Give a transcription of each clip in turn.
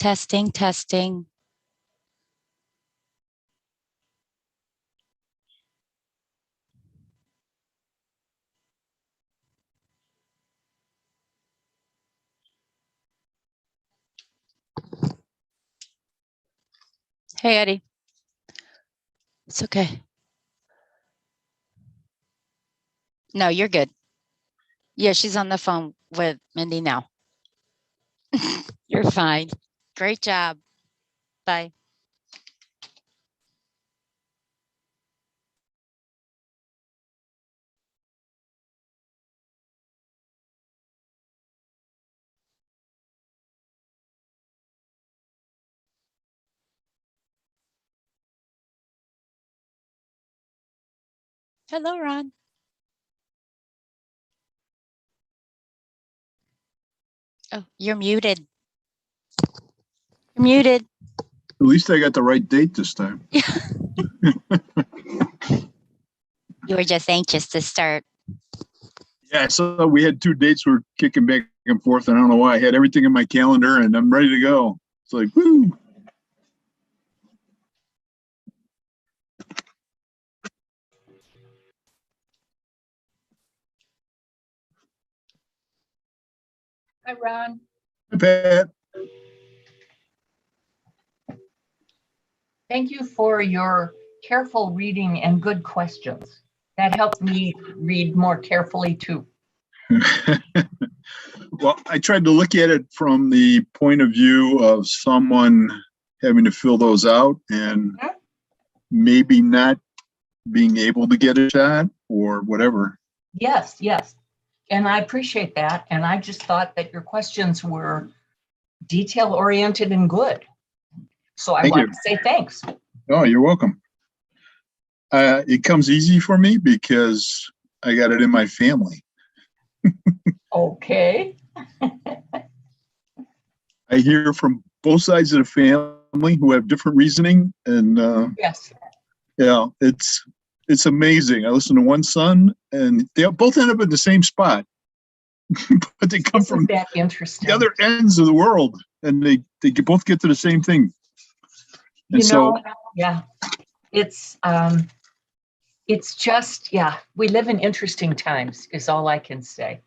Testing, testing. Hey, Eddie. It's okay. No, you're good. Yeah, she's on the phone with Mindy now. You're fine. Great job. Bye. Hello, Ron. Oh, you're muted. You're muted. At least I got the right date this time. You were just anxious to start. Yeah, so we had 2 dates we're kicking back and forth, and I don't know why. I had everything in my calendar, and I'm ready to go. It's like, woo! Hi, Ron. Hi, Pat. Thank you for your careful reading and good questions. That helped me read more carefully too. Well, I tried to look at it from the point of view of someone having to fill those out and maybe not being able to get a shot or whatever. Yes, yes. And I appreciate that. And I just thought that your questions were detail oriented and good. So I want to say thanks. Oh, you're welcome. It comes easy for me because I got it in my family. Okay. I hear from both sides of the family who have different reasoning, and Yes. yeah, it's amazing. I listen to one son, and they both end up in the same spot, but they come from that interesting? the other ends of the world, and they both get to the same thing. And yeah, it's just, yeah, we live in interesting times is all I can say.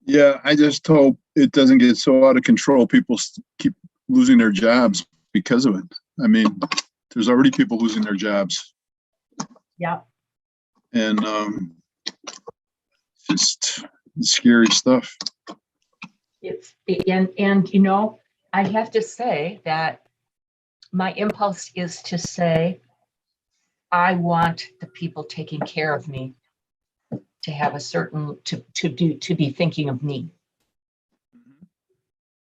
Yeah, I just hope it doesn't get so out of control. People keep losing their jobs because of it. I mean, there's already people losing their jobs. Yeah. And just scary stuff. And you know, I have to say that my impulse is to say, I want the people taking care of me to have a certain, to be thinking of me.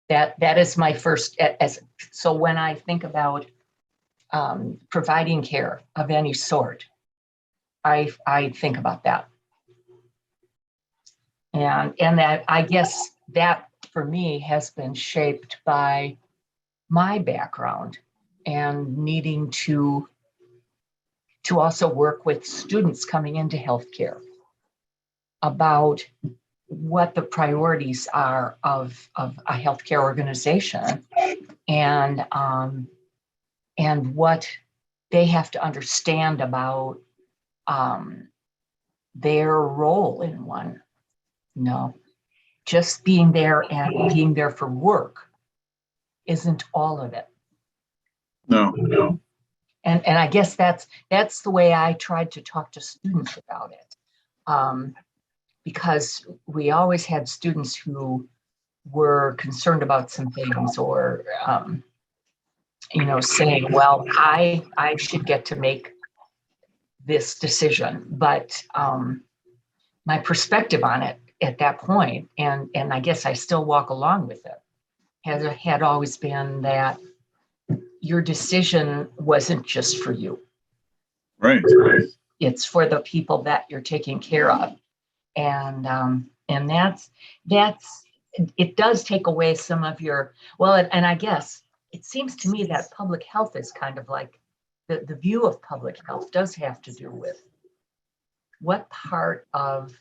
That is my first, so when I think about providing care of any sort, I think about that. And that, I guess that for me has been shaped by my background and needing to also work with students coming into healthcare about what the priorities are of a healthcare organization and what they have to understand about their role in one. No, just being there and being there for work isn't all of it. No. And I guess that's the way I tried to talk to students about it. Because we always had students who were concerned about some things or, you know, saying, well, I should get to make this decision. But my perspective on it at that point, and I guess I still walk along with it, had always been that your decision wasn't just for you. Right. It's for the people that you're taking care of. And that's it does take away some of your, well, and I guess it seems to me that public health is kind of like the view of public health does have to do with what part of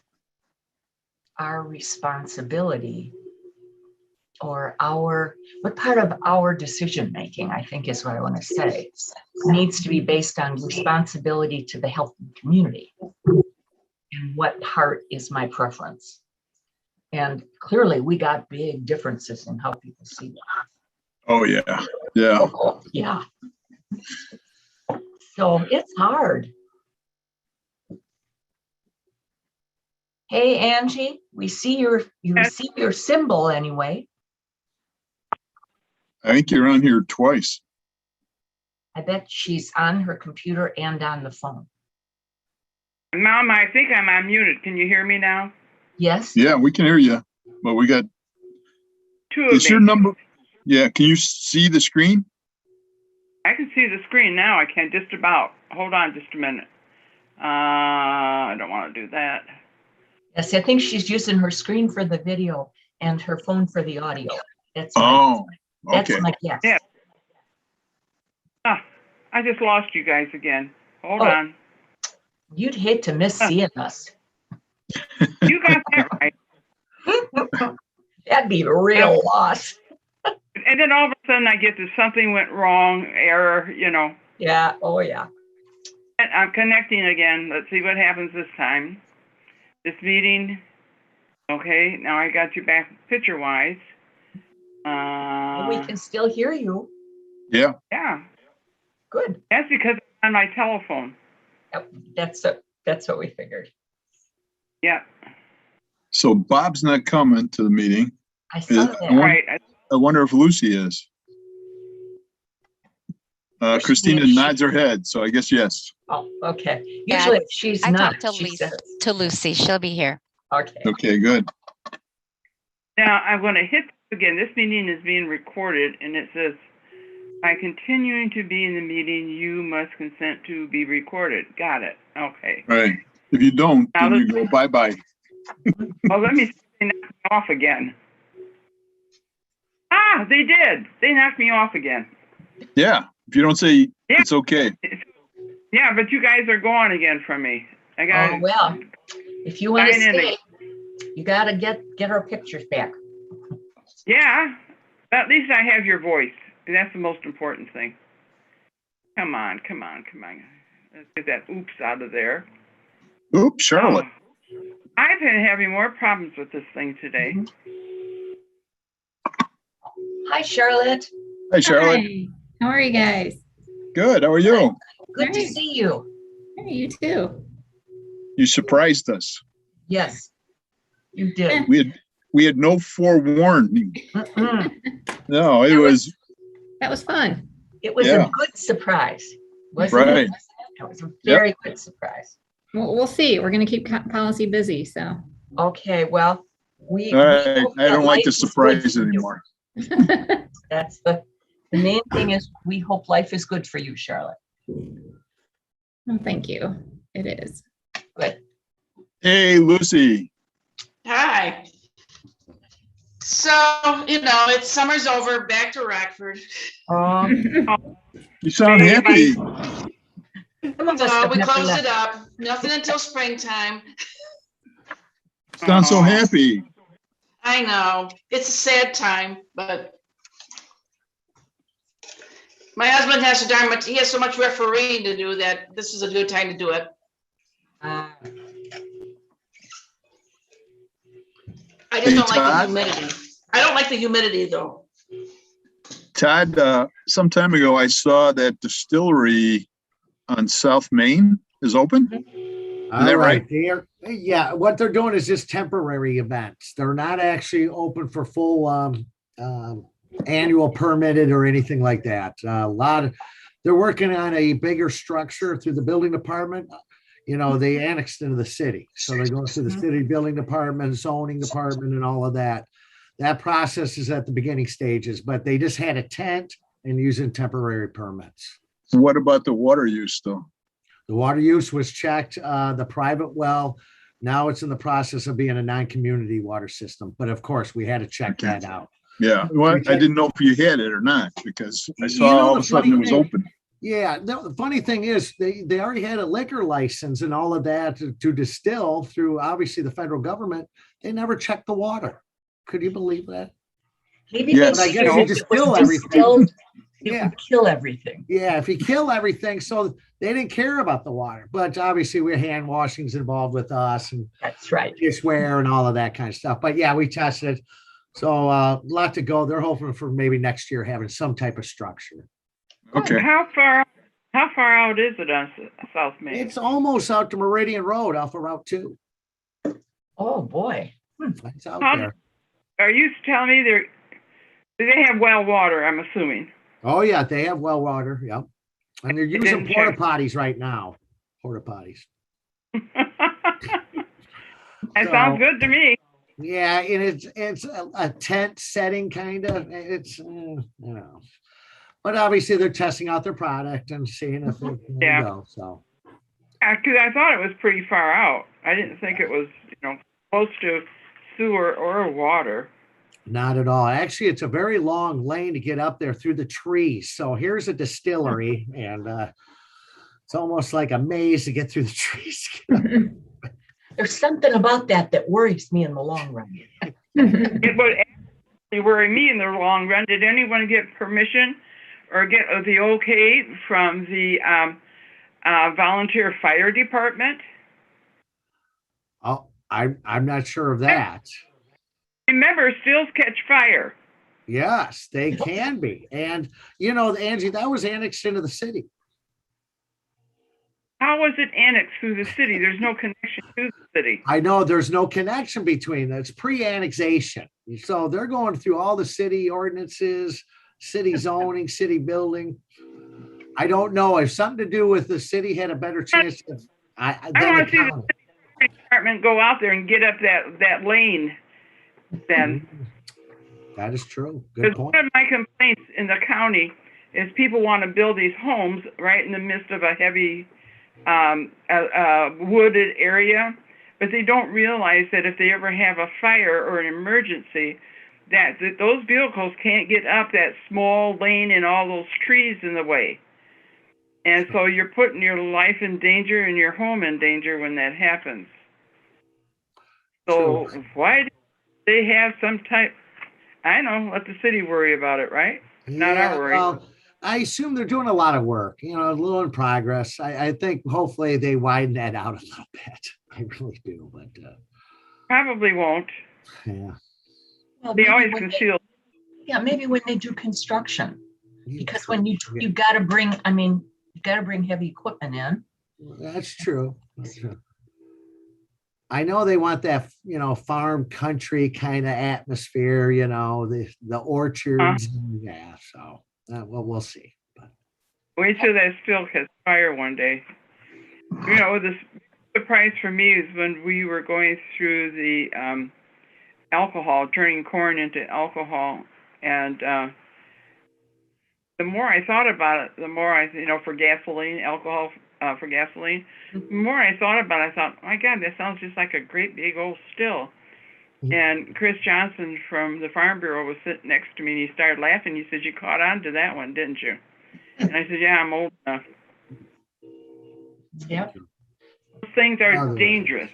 our responsibility or what part of our decision making, I think is what I want to say, needs to be based on responsibility to the health of the community, and what part is my preference. And clearly we got big differences in how people see that. Oh, yeah. Yeah. Yeah. So it's hard. Hey, Angie, we see you receive your symbol anyway. I think you're on here twice. I bet she's on her computer and on the phone. Mom, I think I'm unmuted. Can you hear me now? Yes? Yeah, we can hear you, but we got, Two of is your me. number? Yeah, can you see the screen? I can see the screen now. I can just about. Hold on just a minute. I don't want to do that. Yes, I think she's using her screen for the video and her phone for the audio. That's Oh, okay. my guess. Yeah. I just lost you guys again. Hold Oh. on. You'd hate to miss seeing us. You got that right. That'd be a real loss. And then all of a sudden I get this something went wrong, error, Yeah, oh yeah. And I'm connecting again. Let's see what happens this time. This meeting. Okay, now I got you back picture-wise. We can still hear you. Yeah. Yeah. Good. That's because I'm on my telephone. Yep, that's what we figured. Yeah. So Bob's not coming to the meeting. I saw that. Right. I wonder if Lucy is. Christina nods her head, so I guess yes. Oh, okay. Yeah, Usually if she's I not, talked she says. to Lucy. She'll be here. Okay. Okay, good. Now I'm going to hit again. This meeting is being recorded, and it says, by continuing to be in the meeting, you must consent to be recorded. Got it. Okay. Right. If you don't, Now then you go bye-bye. Well, let me see if they knock me off again. Ah, they did. They knocked me off again. Yeah. If you don't say Yeah. it's okay. Yeah, but you guys are gone again from me. I got. Oh, well, if you want to Sign in stay, you got to get our pictures back. Yeah, at least I have your voice. That's the most important thing. Come on. Let's get that oops out of there. Oops, Charlotte. Oh, I've been having more problems with this thing today. Hi, Charlotte. Hi, Charlotte. Hi. How are you guys? Good. How are you? Good to Great. see you. Hey, you too. You surprised us. Yes, you did. We had no forewarning. Mm-mm. No, it was That was fun. It was Yeah. a good surprise, wasn't right. it? It was a very good surprise. We'll see. We're going to keep policy busy. So Okay, well, we. All we right. hope I don't that like life the is good surprise for you. anymore. That's the main thing is we hope life is good for you, Charlotte. well, thank you. It is. Good. Hey, Lucy. Hi. So, it's summer's over, back to Rockford. You sound happy. Some of us So have we never closed left. it up. Nothing until springtime. Sound so happy. I know. It's a sad time, but my husband has he has so much refereeing to do that this is a good time to do it. Uh, I just don't like the Todd? humidity. I don't like the humidity though. Todd, some time ago, I saw that distillery on South Main is open. All that right, right? yeah, what they're doing is just temporary events. They're not actually open for full annual permitted or anything like that. They're working on a bigger structure through the building department. They annexed into the city. So they're going through the city building department, zoning department, and all of that. That process is at the beginning stages, but they just had a tent and using temporary permits. What about the water use though? The water use was checked, the private well. Now it's in the process of being a non-community water system. But of course, we had to check that out. Yeah, well, I didn't know if you had it or not because I saw You know, all the of a sudden funny it was thing- open. Yeah, the funny thing is they already had a liquor license and all of that to distill through obviously the federal government. They never checked the water. Could you believe that? Maybe Yes. But I guess if you it just was kill everything. distilled, it Yeah. would kill everything. Yeah, if you kill everything, so they didn't care about the water. But obviously, we're hand washing's involved with us and That's right. dishware and all of that kind of stuff. But yeah, we tested it. So a lot to go. They're hoping for maybe next year having some type of structure. Okay. How far out is it on South Main? It's almost out to Meridian Road off of Route 2. Oh, boy. It's out How- there. Are you telling me they have well water, I'm assuming? Oh yeah, they have well water. Yep. And they're using didn't porta check. potties right now. Porta potties. That sounds good to me. Yeah, and it's a tent setting kind of. It's you know, but obviously they're testing out their product and seeing if it can Yeah. go. So Because I thought it was pretty far out. I didn't think it was, close to sewer or water. not at all. Actually, it's a very long lane to get up there through the trees. So here's a distillery, and it's almost like a maze to get through the trees. There's something about that worries me in the long run. It would actually worry me in the long run. Did anyone get permission or get the okay from the volunteer fire department? Oh, I'm not sure of that. Remember, stills catch fire. Yes, they can be. And Angie, that was annexed into the city. How was it annexed through the city? There's no connection to the city. I know there's no connection between that. It's pre-annexation. So they're going through all the city ordinances, city zoning, city building. I don't know if something to do with the city had a better chance of, I than want the to see the county. city department go out there and get up that lane then. That is true. Good Because point. one of my complaints in the county is people want to build these homes right in the midst of a heavy wooded area, but they don't realize that if they ever have a fire or an emergency, that those vehicles can't get up that small lane and all those trees in the way. And so you're putting your life in danger and your home in danger when that happens. So True. why do they have some type? I know, let the city worry about it, right? Not our worry. Well, I assume they're doing a lot of work, a little in progress. I think hopefully they widen that out a little bit. I really do, but Probably won't. yeah. Well, They maybe always when conceal. maybe when they do construction, because when you got to bring, you got to bring heavy equipment in. That's true. That's true. I know they want that, farm country kind of atmosphere, the orchards. Yeah, so well, we'll see. But Wait till that still catch fire one day. The surprise for me is when we were going through the alcohol, turning corn into alcohol, and the more I thought about it, the more for gasoline, alcohol for gasoline, the more I thought about it, I thought, my God, that sounds just like a great big old still. And Chris Johnson from the Farm Bureau was sitting next to me, and he started laughing. He said, "You caught on to that one, didn't you?" And I said, "Yeah, I'm old enough." Yep. Those things are dangerous.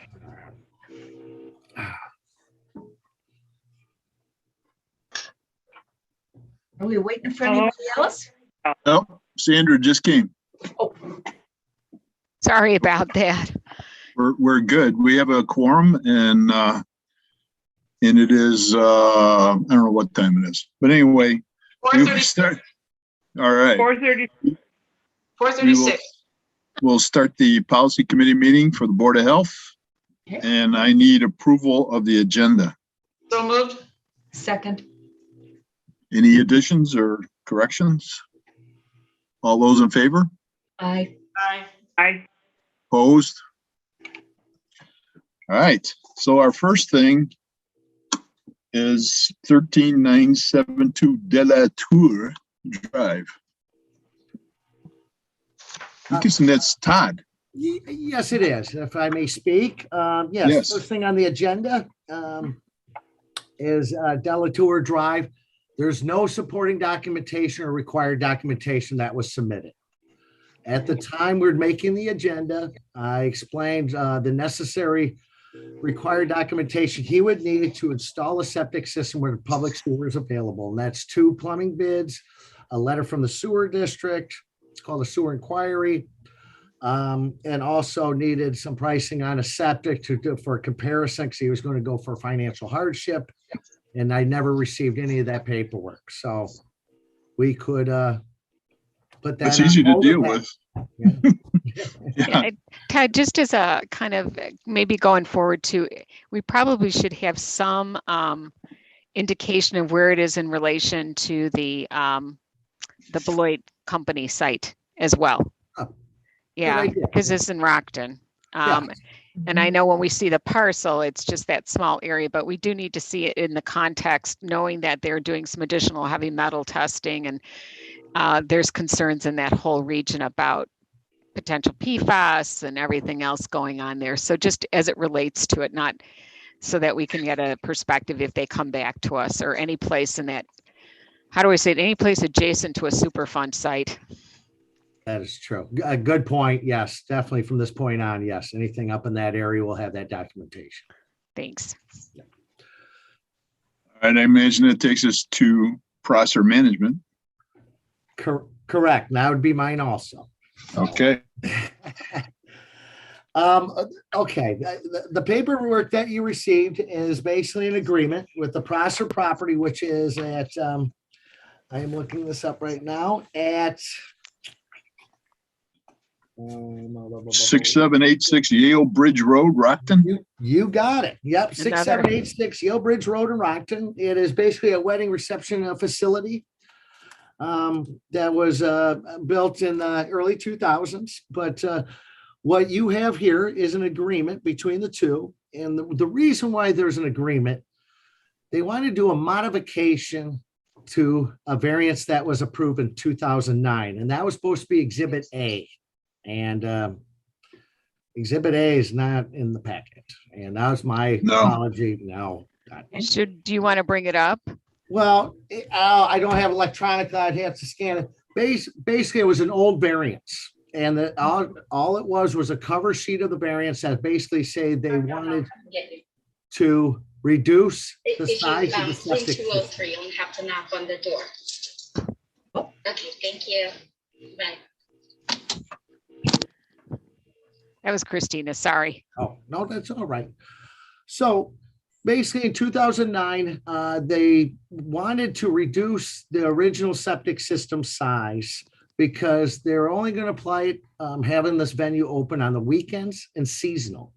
Are we waiting for anybody else? No, Sandra just came. Oh, Sorry about that. We're good. We have a quorum and it is, I don't know what time it is, but anyway, we will 4:30, start. All right. 4:30. 4:36. We'll start the policy committee meeting for the Board of Health. Okay. And I need approval of the agenda. So moved. second. Any additions or corrections? All those in favor? Aye. Aye. Opposed? All right, so our first thing is 13972 De La Tour Drive. I'm guessing that's Todd. yes, it is. If I may speak, yes. Yes. First thing on the agenda is Delatour Drive. There's no supporting documentation or required documentation that was submitted. At the time we're making the agenda, I explained the necessary required documentation he would need to install a septic system where the public sewer is available. And that's 2 plumbing bids, a letter from the sewer district. It's called a sewer inquiry. And also needed some pricing on a septic for comparison, because he was going to go for financial hardship. And I never received any of that paperwork. So we could put that. That's easy to on hold deal of with. that. Yeah. And Ted, just as a kind of maybe going forward too, we probably should have some indication of where it is in relation to the Beloit company site as well. Oh, Yeah, idea. because it's in Rockton. And I know when we see the parcel, it's just that small area, but we do need to see it in the context, knowing that they're doing some additional heavy metal testing, and there's concerns in that whole region about potential PFAS and everything else going on there. So just as it relates to it, not so that we can get a perspective if they come back to us, or any place in that, how do I say it, any place adjacent to a Superfund site. That is true. A good point. Yes, definitely from this point on. Yes, anything up in that area will have that documentation. Thanks. And I imagine it takes us to Prosser Management. Correct. That would be mine also. Okay. Okay. The paperwork that you received is basically an agreement with the Prosser property, which is at, I am looking this up right now, at 6786 Yale Bridge Road, Rockton. You got it. Yep. Another. 6786 Yale Bridge Road in Rockton. It is basically a wedding reception facility that was built in the early 2000s. But what you have here is an agreement between the two. And the reason why there's an agreement, they want to do a modification to a variance that was approved in 2009. And that was supposed to be Exhibit A. And Exhibit A is not in the packet. And that was my apology. No. Do you want to bring it up? Well, I don't have electronic. I'd have to scan it. Basically, it was an old variance. And all it was a cover sheet of the variance that basically said they wanted to reduce the size of the septic system. 203, you'll have to knock on the door. Okay, thank you. Bye. That was Christina, sorry. Oh, no, that's all right. So basically in 2009, they wanted to reduce the original septic system size because they're only going to apply it, having this venue open on the weekends and seasonal.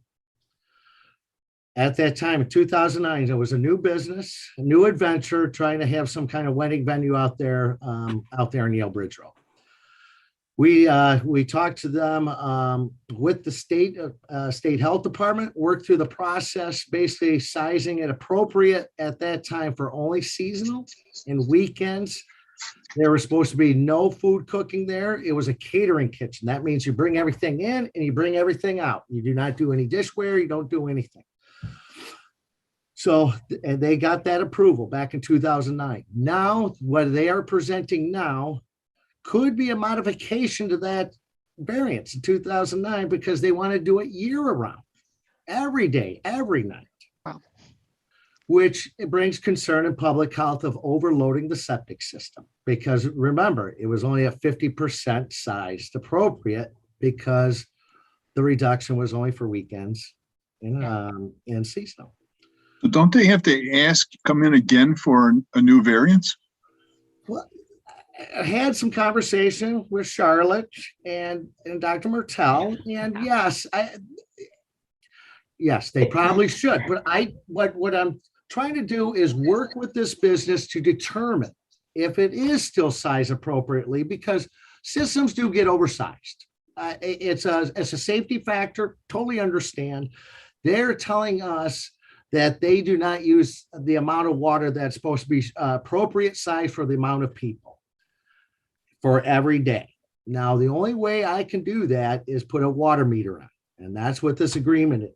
At that time, in 2009, there was a new business, a new adventure, trying to have some kind of wedding venue out there in Yale Bridge Road. We talked to them with the state health department, worked through the process, basically sizing it appropriate at that time for only seasonal and weekends. There was supposed to be no food cooking there. It was a catering kitchen. That means you bring everything in and you bring everything out. You do not do any dishware. You don't do anything. So, and they got that approval back in 2009. Now, what they are presenting now could be a modification to that variance in 2009 because they want to do it year round, every day, every night. Wow. Which brings concern in public health of overloading the septic system. Because remember, it was only a 50% sized appropriate because the reduction was only for weekends and seasonal. So don't they have to come in again for a new variance? Well, I had some conversation with Charlotte and Dr. Mertel, and yes, they probably should. But what I'm trying to do is work with this business to determine if it is still sized appropriately, because systems do get oversized. It's a safety factor. Totally understand. They're telling us that they do not use the amount of water that's supposed to be appropriate size for the amount of people for every day. Now, the only way I can do that is put a water meter on. And that's what this agreement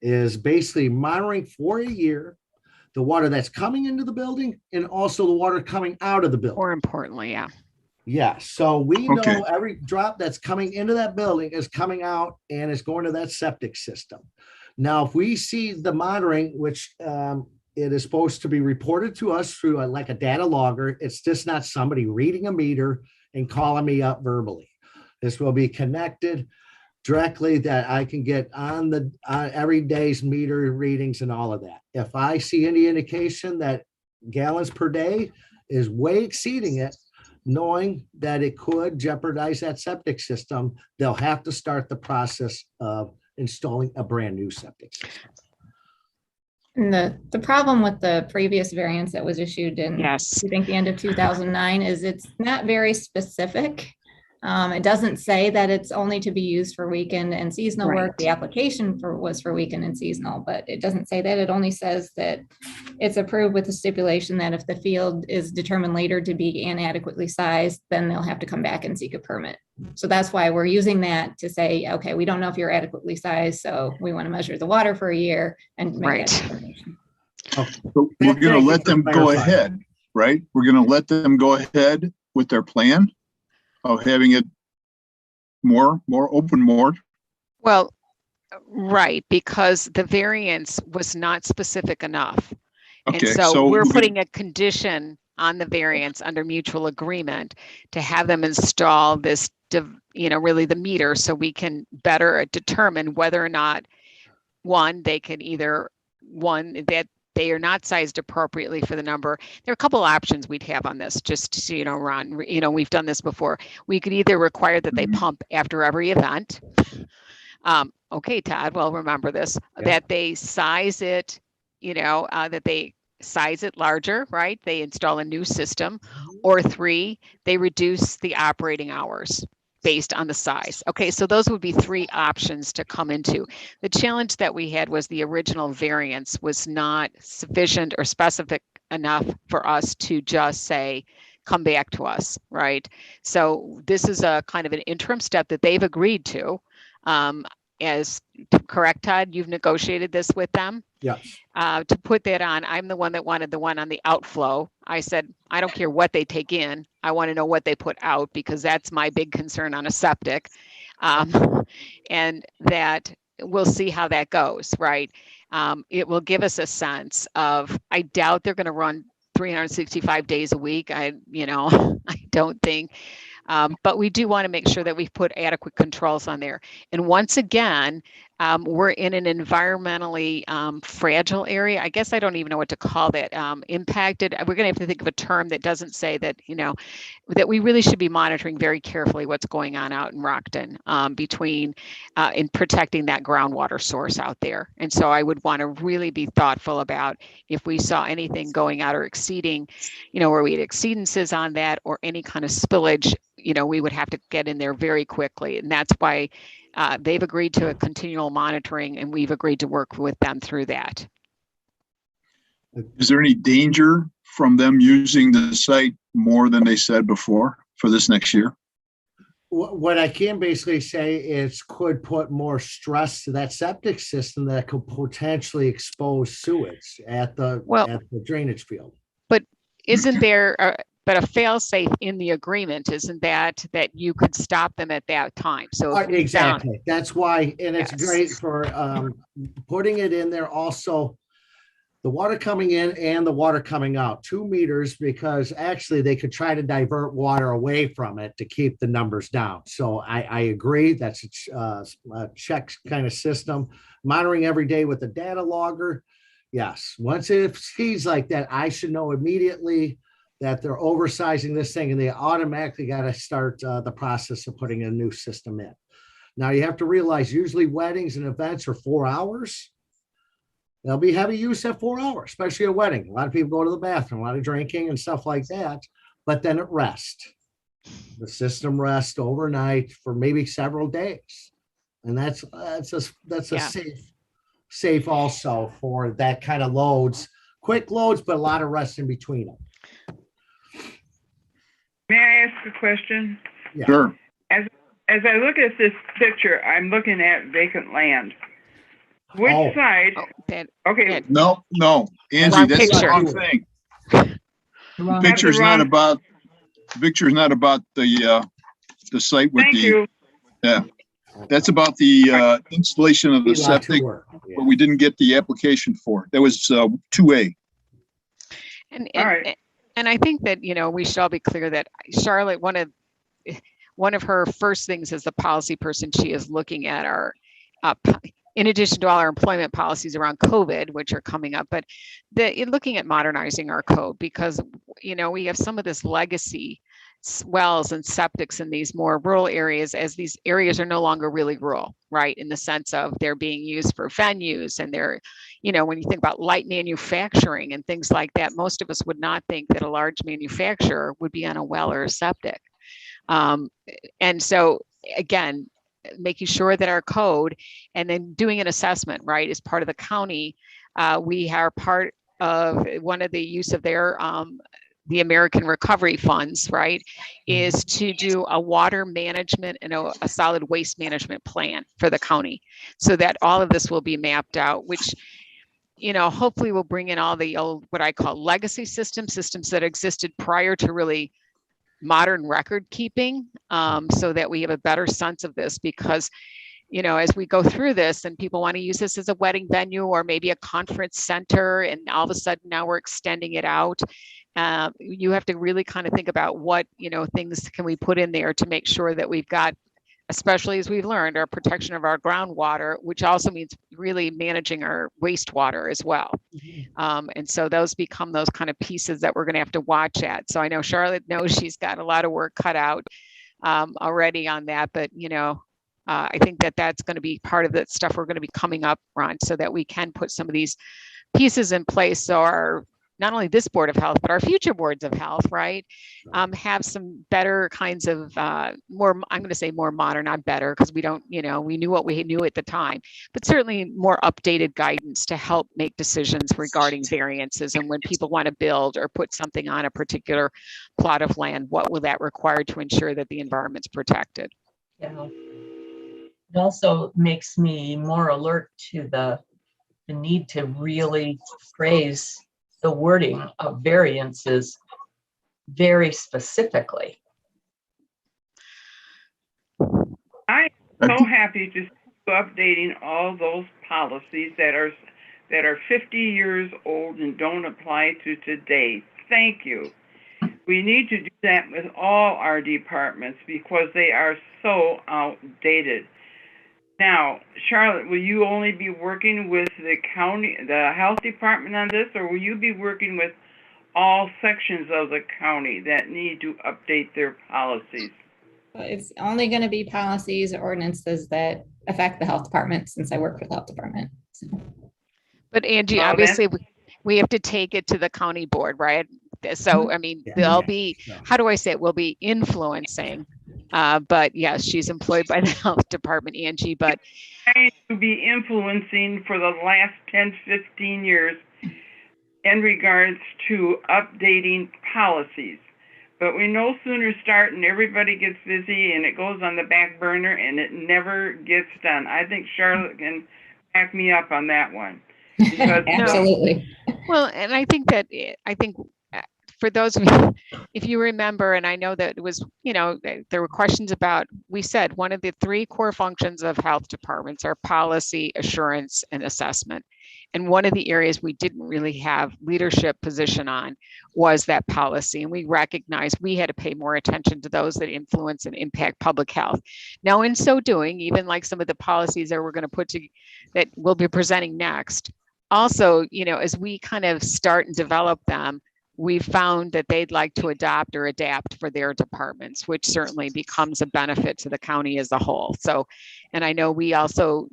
is basically monitoring for a year, the water that's coming into the building and also the water coming out of the building. More importantly, yeah. Yeah, so we know every drop that's coming into that building is coming out and is going to that septic system. Now, if we see the monitoring, which it is supposed to be reported to us through like a data logger, it's just not somebody reading a meter and calling me up verbally. This will be connected directly that I can get on the every day's meter readings and all of that. If I see any indication that gallons per day is way exceeding it, knowing that it could jeopardize that septic system, they'll have to start the process of installing a brand new septic system. And the problem with the previous variance that was issued in, Yes. I think, the end of 2009 is it's not very specific. It doesn't say that it's only to be used for weekend and seasonal work. Right. The application was for weekend and seasonal, but it doesn't say that. It only says that it's approved with the stipulation that if the field is determined later to be inadequately sized, then they'll have to come back and seek a permit. So that's why we're using that to say, okay, we don't know if you're adequately sized, so we want to measure the water for a year and make Right. that determination. So we're going to let them go ahead, right? We're going to let them go ahead with their plan of having it more open more. Well, right, because the variance was not specific enough. And Okay, so we're putting a condition on the variance under mutual agreement to have them install this, really the meter, so we can better determine whether or not, one, they can either, that they are not sized appropriately for the number. There are a couple options we'd have on this, just so you know, Ron, we've done this before. We could either require that they pump after every event. Okay, Todd, well, remember this, that they size it, that they size it larger, right? They install a new system. Or 3, they reduce the operating hours based on the size. Okay, so those would be 3 options to come into. The challenge that we had was the original variance was not sufficient or specific enough for us to just say, come back to us, right? So this is a kind of an interim step that they've agreed to. As correct, Todd, you've negotiated this with them? Yes. To put that on, I'm the one that wanted the one on the outflow. I said, I don't care what they take in. I want to know what they put out, because that's my big concern on a septic. And that we'll see how that goes, right? It will give us a sense of, I doubt they're going to run 365 days a week. I don't think. But we do want to make sure that we've put adequate controls on there. And once again, we're in an environmentally fragile area. I guess I don't even know what to call that. Impacted. We're going to have to think of a term that doesn't say that, that we really should be monitoring very carefully what's going on out in Rockton between in protecting that groundwater source out there. And so I would want to really be thoughtful about if we saw anything going out or exceeding, where we had exceedances on that or any kind of spillage, we would have to get in there very quickly. And that's why they've agreed to a continual monitoring, and we've agreed to work with them through that. Is there any danger from them using the site more than they said before for this next year? What I can basically say is could put more stress to that septic system that could potentially expose sewage at the drainage field. But isn't there but a fail-safe in the agreement, isn't that you could stop them at that time? So exactly. That's why, and it's Yes. great for putting it in there. Also, the water coming in and the water coming out, 2 meters, because actually they could try to divert water away from it to keep the numbers down. So I agree. That's a check kind of system. Monitoring every day with the data logger. Yes. Once it sees like that, I should know immediately that they're oversizing this thing, and they automatically got to start the process of putting a new system in. Now you have to realize usually weddings and events are 4 hours. There'll be heavy use at 4 hours, especially a wedding. A lot of people go to the bathroom, a lot of drinking and stuff like that, but then it rests. The system rests overnight for maybe several days. And that's a safe also for that kind of loads, quick loads, but a lot of rest in between them. May I ask a question? Yeah. Sure. As I look at this picture, I'm looking at vacant land. Which side? Okay. No, Angie, Wrong that's the picture. wrong thing. Wrong. The picture's not wrong- about the site with Thank you. yeah. That's about the installation of the Lot septic, tour. Yeah. but we didn't get the application for. That was 2A. And, All right. and I think that, you know, we should all be clear that Charlotte, one of her first things as the policy person, she is looking at our, in addition to all our employment policies around COVID, which are coming up, but looking at modernizing our code, because, you know, we have some of this legacy wells and septics in these more rural areas, as these areas are no longer really rural, right? In the sense of they're being used for venues, and they're, you know, when you think about light manufacturing and things like that, most of us would not think that a large manufacturer would be on a well or a septic. And so again, making sure that our code, and then doing an assessment, right, is part of the county. We are part of one of the use of their the American Recovery Funds, right, is to do a water management and a solid waste management plan for the county, so that all of this will be mapped out, which, you know, hopefully will bring in all the old, what I call legacy systems that existed prior to really modern record keeping, so that we have a better sense of this. Because, you know, as we go through this and people want to use this as a wedding venue or maybe a conference center, and all of a sudden now we're extending it out, you have to really kind of think about what, you know, things can we put in there to make sure that we've got, especially as we've learned, our protection of our groundwater, which also means really managing our wastewater as well. And so those become those kind of pieces that we're going to have to watch at. So I know Charlotte knows she's got a lot of work cut out already on that, but, you know, I think that that's going to be part of the stuff we're going to be coming up, Ron, so that we can put some of these pieces in place, so our, not only this Board of Health, but our future boards of health, right, have some better kinds of more, I'm going to say more modern, not better, because we don't, you know, we knew what we knew at the time, but certainly more updated guidance to help make decisions regarding variances, and when people want to build or put something on a particular plot of land, what will that require to ensure that the environment's protected? Yeah. It also makes me more alert to the need to really phrase the wording of variances very specifically. I'm so happy to see you updating all those policies that are 50 years old and don't apply to today. Thank you. We need to do that with all our departments because they are so outdated. Now, Charlotte, will you only be working with the county, the health department on this, or will you be working with all sections of the county that need to update their policies? It's only going to be policies or ordinances that affect the health department, since I work for the health department. So. But Angie, obviously we have to take it to the county board, right? So, I mean, they'll be, how do I say it? We'll be influencing, but yes, she's employed by the health department, Angie, but. Trying to be influencing for the last 10, 15 years in regards to updating policies. But we no sooner start and everybody gets busy and it goes on the back burner and it never gets done. I think Charlotte can back me up on that one. Because absolutely. Well, and I think for those of you, if you remember, and I know that it was, you know, there were questions about, we said one of the 3 core functions of health departments are policy, assurance, and assessment. And one of the areas we didn't really have leadership position on was that policy. And we recognized we had to pay more attention to those that influence and impact public health. Now, in so doing, even like some of the policies that we're going to put to, that we'll be presenting next, also, you know, as we kind of start and develop them, we found that they'd like to adopt or adapt for their departments, which certainly becomes a benefit to the county as a whole. So, and I know we also,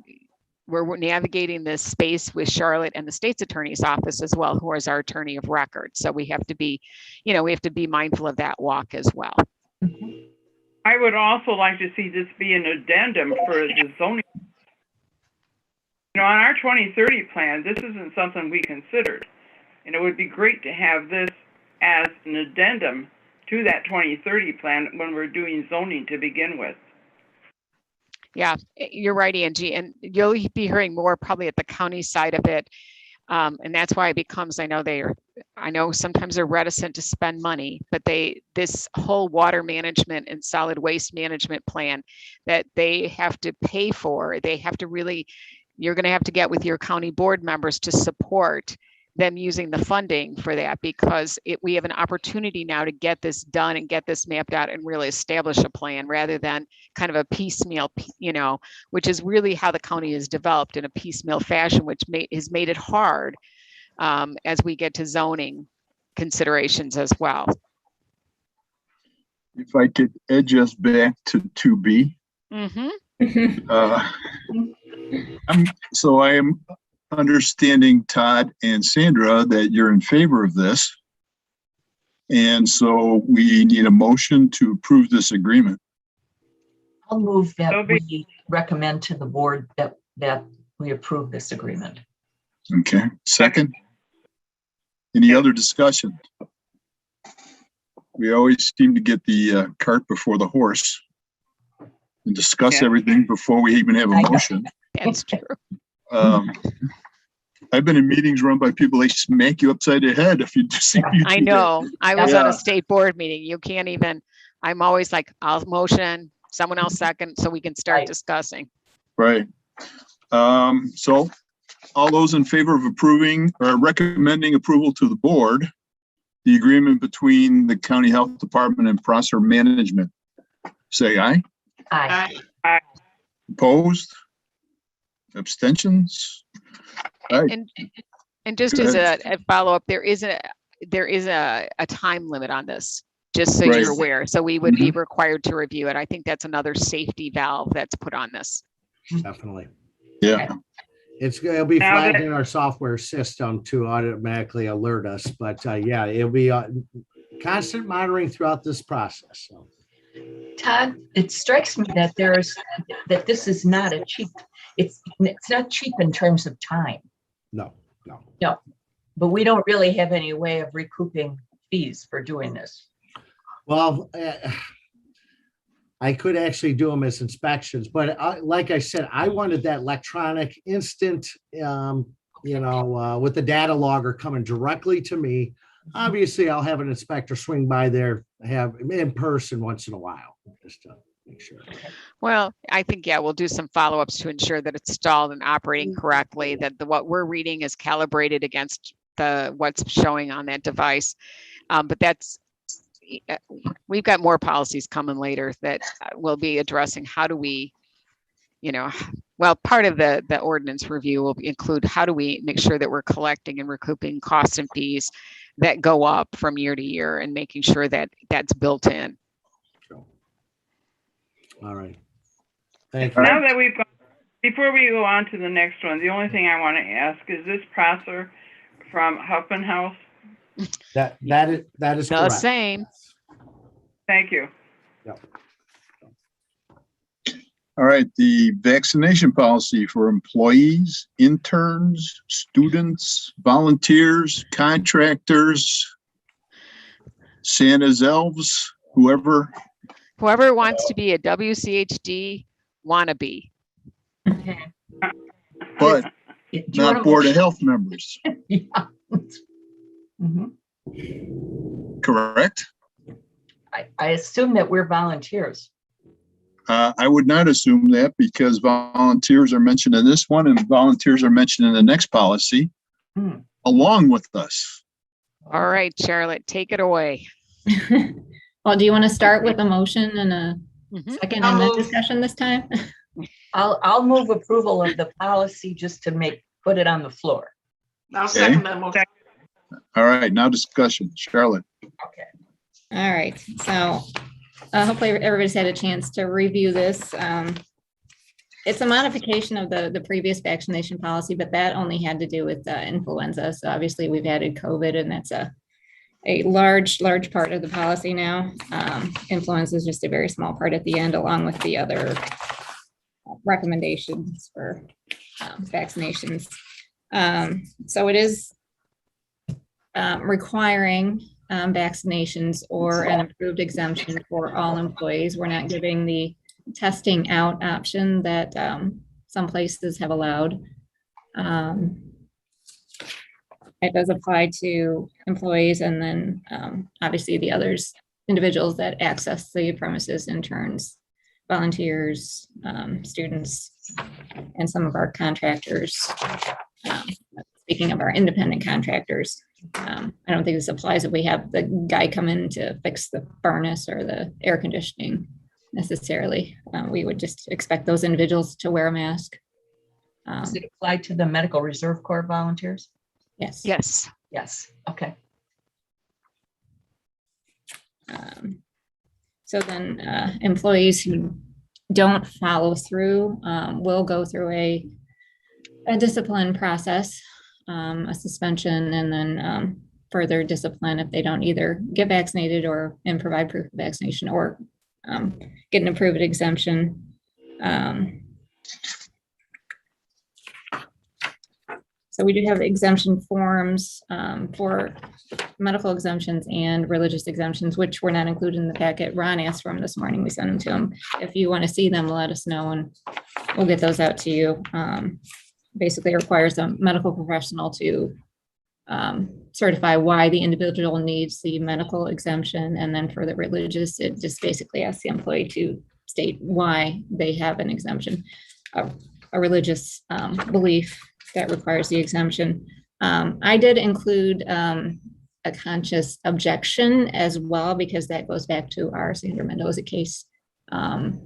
we're navigating this space with Charlotte and the state's attorney's office as well, who is our attorney of record. So we have to be, you know, we have to be mindful of that walk as well. I would also like to see this be an addendum for the zoning. You know, on our 2030 plan, this isn't something we considered. And it would be great to have this as an addendum to that 2030 plan when we're doing zoning to begin with. Yeah, you're right, Angie. And you'll be hearing more probably at the county side of it. And that's why it becomes, I know I know sometimes they're reticent to spend money, but this whole water management and solid waste management plan that they have to pay for, they have to really, you're going to have to get with your county board members to support them using the funding for that, because we have an opportunity now to get this done and get this mapped out and really establish a plan rather than kind of a piecemeal, which is really how the county is developed, in a piecemeal fashion, which has made it hard as we get to zoning considerations as well. If I could edge us back to 2B. So I am understanding, Todd and Sandra, that you're in favor of this. And so we need a motion to approve this agreement. I'll move that we recommend to the board that we approve this agreement. Okay, second. Any other discussion? We always seem to get the cart before the horse and discuss everything before we even have a motion. That's true. I've been in meetings run by people, they smack you upside the head if you see. I know. I was on a state board meeting. You can't even, I'm always like, I'll motion, someone else second, so we can start discussing. Right. So all those in favor of approving or recommending approval to the board, the agreement between the county health department and Prosser Management, say aye. Aye. Aye. Opposed? Abstentions? Right. And just as a follow-up, there is a time limit on this, just so you're aware. So we would be required to review it. I think that's another safety valve that's put on this. Definitely. Yeah. It'll be flagged in our software system to automatically alert us, but yeah, it'll be constant monitoring throughout this process. So. Todd, it strikes me that this is not a cheap, it's not cheap in terms of time. No. But we don't really have any way of recouping fees for doing this. Well, I could actually do them as inspections, but like I said, I wanted that electronic instant, with the data logger coming directly to me. Obviously, I'll have an inspector swing by there, have in person once in a while, just to make sure. Well, I think, we'll do some follow-ups to ensure that it's installed and operating correctly, that what we're reading is calibrated against what's showing on that device. But we've got more policies coming later that will be addressing how do we, part of the ordinance review will include how do we make sure that we're collecting and recouping costs and fees that go up from year to year, and making sure that that's built in. All right. Thank you. Now that we've gone, before we go on to the next one, the only thing I want to ask is this Prosser from Huffman House? That is the correct. Same. Thank you. Yep. All right, the vaccination policy for employees, interns, students, volunteers, contractors, Santa's elves, whoever wants to be a WCHD wannabe. But not Board of Health members. Yeah. Correct? I assume that we're volunteers. I would not assume that, because volunteers are mentioned in this one and volunteers are mentioned in the next policy along with us. All right, Charlotte, take it away. Well, do you want to start with a motion and a second in the discussion this time? I'll move approval of the policy just to put it on the floor. I'll second that motion. All right, now discussion. Charlotte. Okay. All right, so hopefully everybody's had a chance to review this. It's a modification of the previous vaccination policy, but that only had to do with influenza. So obviously we've added COVID, and that's a large part of the policy now. Influenza is just a very small part at the end, along with the other recommendations for vaccinations. So it is requiring vaccinations or an approved exemption for all employees. We're not giving the testing out option that some places have allowed. It does apply to employees and then obviously the others, individuals that access the premises, interns, volunteers, students, and some of our contractors. Speaking of our independent contractors, I don't think this applies if we have the guy come in to fix the furnace or the air conditioning necessarily. We would just expect those individuals to wear a mask. Does it apply to the Medical Reserve Corps volunteers? Yes. Yes. Yes, okay. So then employees who don't follow through will go through a discipline process, a suspension, and then further discipline if they don't either get vaccinated and provide proof of vaccination or get an approved exemption. So we do have exemption forms for medical exemptions and religious exemptions, which were not included in the packet. Ron asked for them this morning. We sent them to him. If you want to see them, let us know and we'll get those out to you. Basically, it requires a medical professional to certify why the individual needs the medical exemption. And then for the religious, it just basically asks the employee to state why they have an exemption, a religious belief that requires the exemption. I did include a conscious objection as well, because that goes back to our Sandra Mendoza case,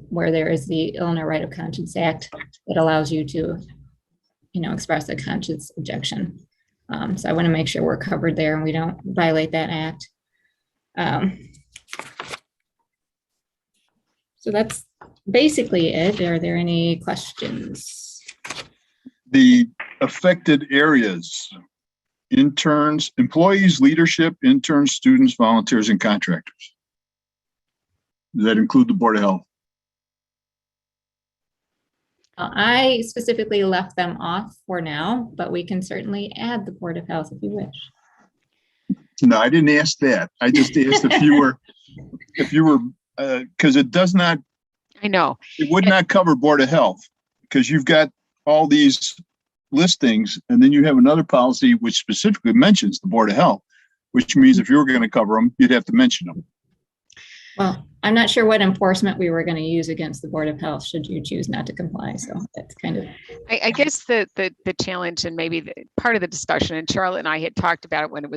where there is the Illinois Right of Conscience Act that allows you to, express a conscious objection. So I want to make sure we're covered there and we don't violate that act. So that's basically it. Are there any questions? The affected areas, interns, employees, leadership, interns, students, volunteers, and contractors. Does that include the Board of Health? I specifically left them off for now, but we can certainly add the Board of Health if you wish. No, I didn't ask that. I just asked if you were, because it does not. I know. It would not cover Board of Health because you've got all these listings, and then you have another policy which specifically mentions the Board of Health, which means if you were going to cover them, you'd have to mention them. Well, I'm not sure what enforcement we were going to use against the Board of Health should you choose not to comply. So that's kind of. I guess the challenge and maybe part of the discussion, and Charlotte and I had talked about it when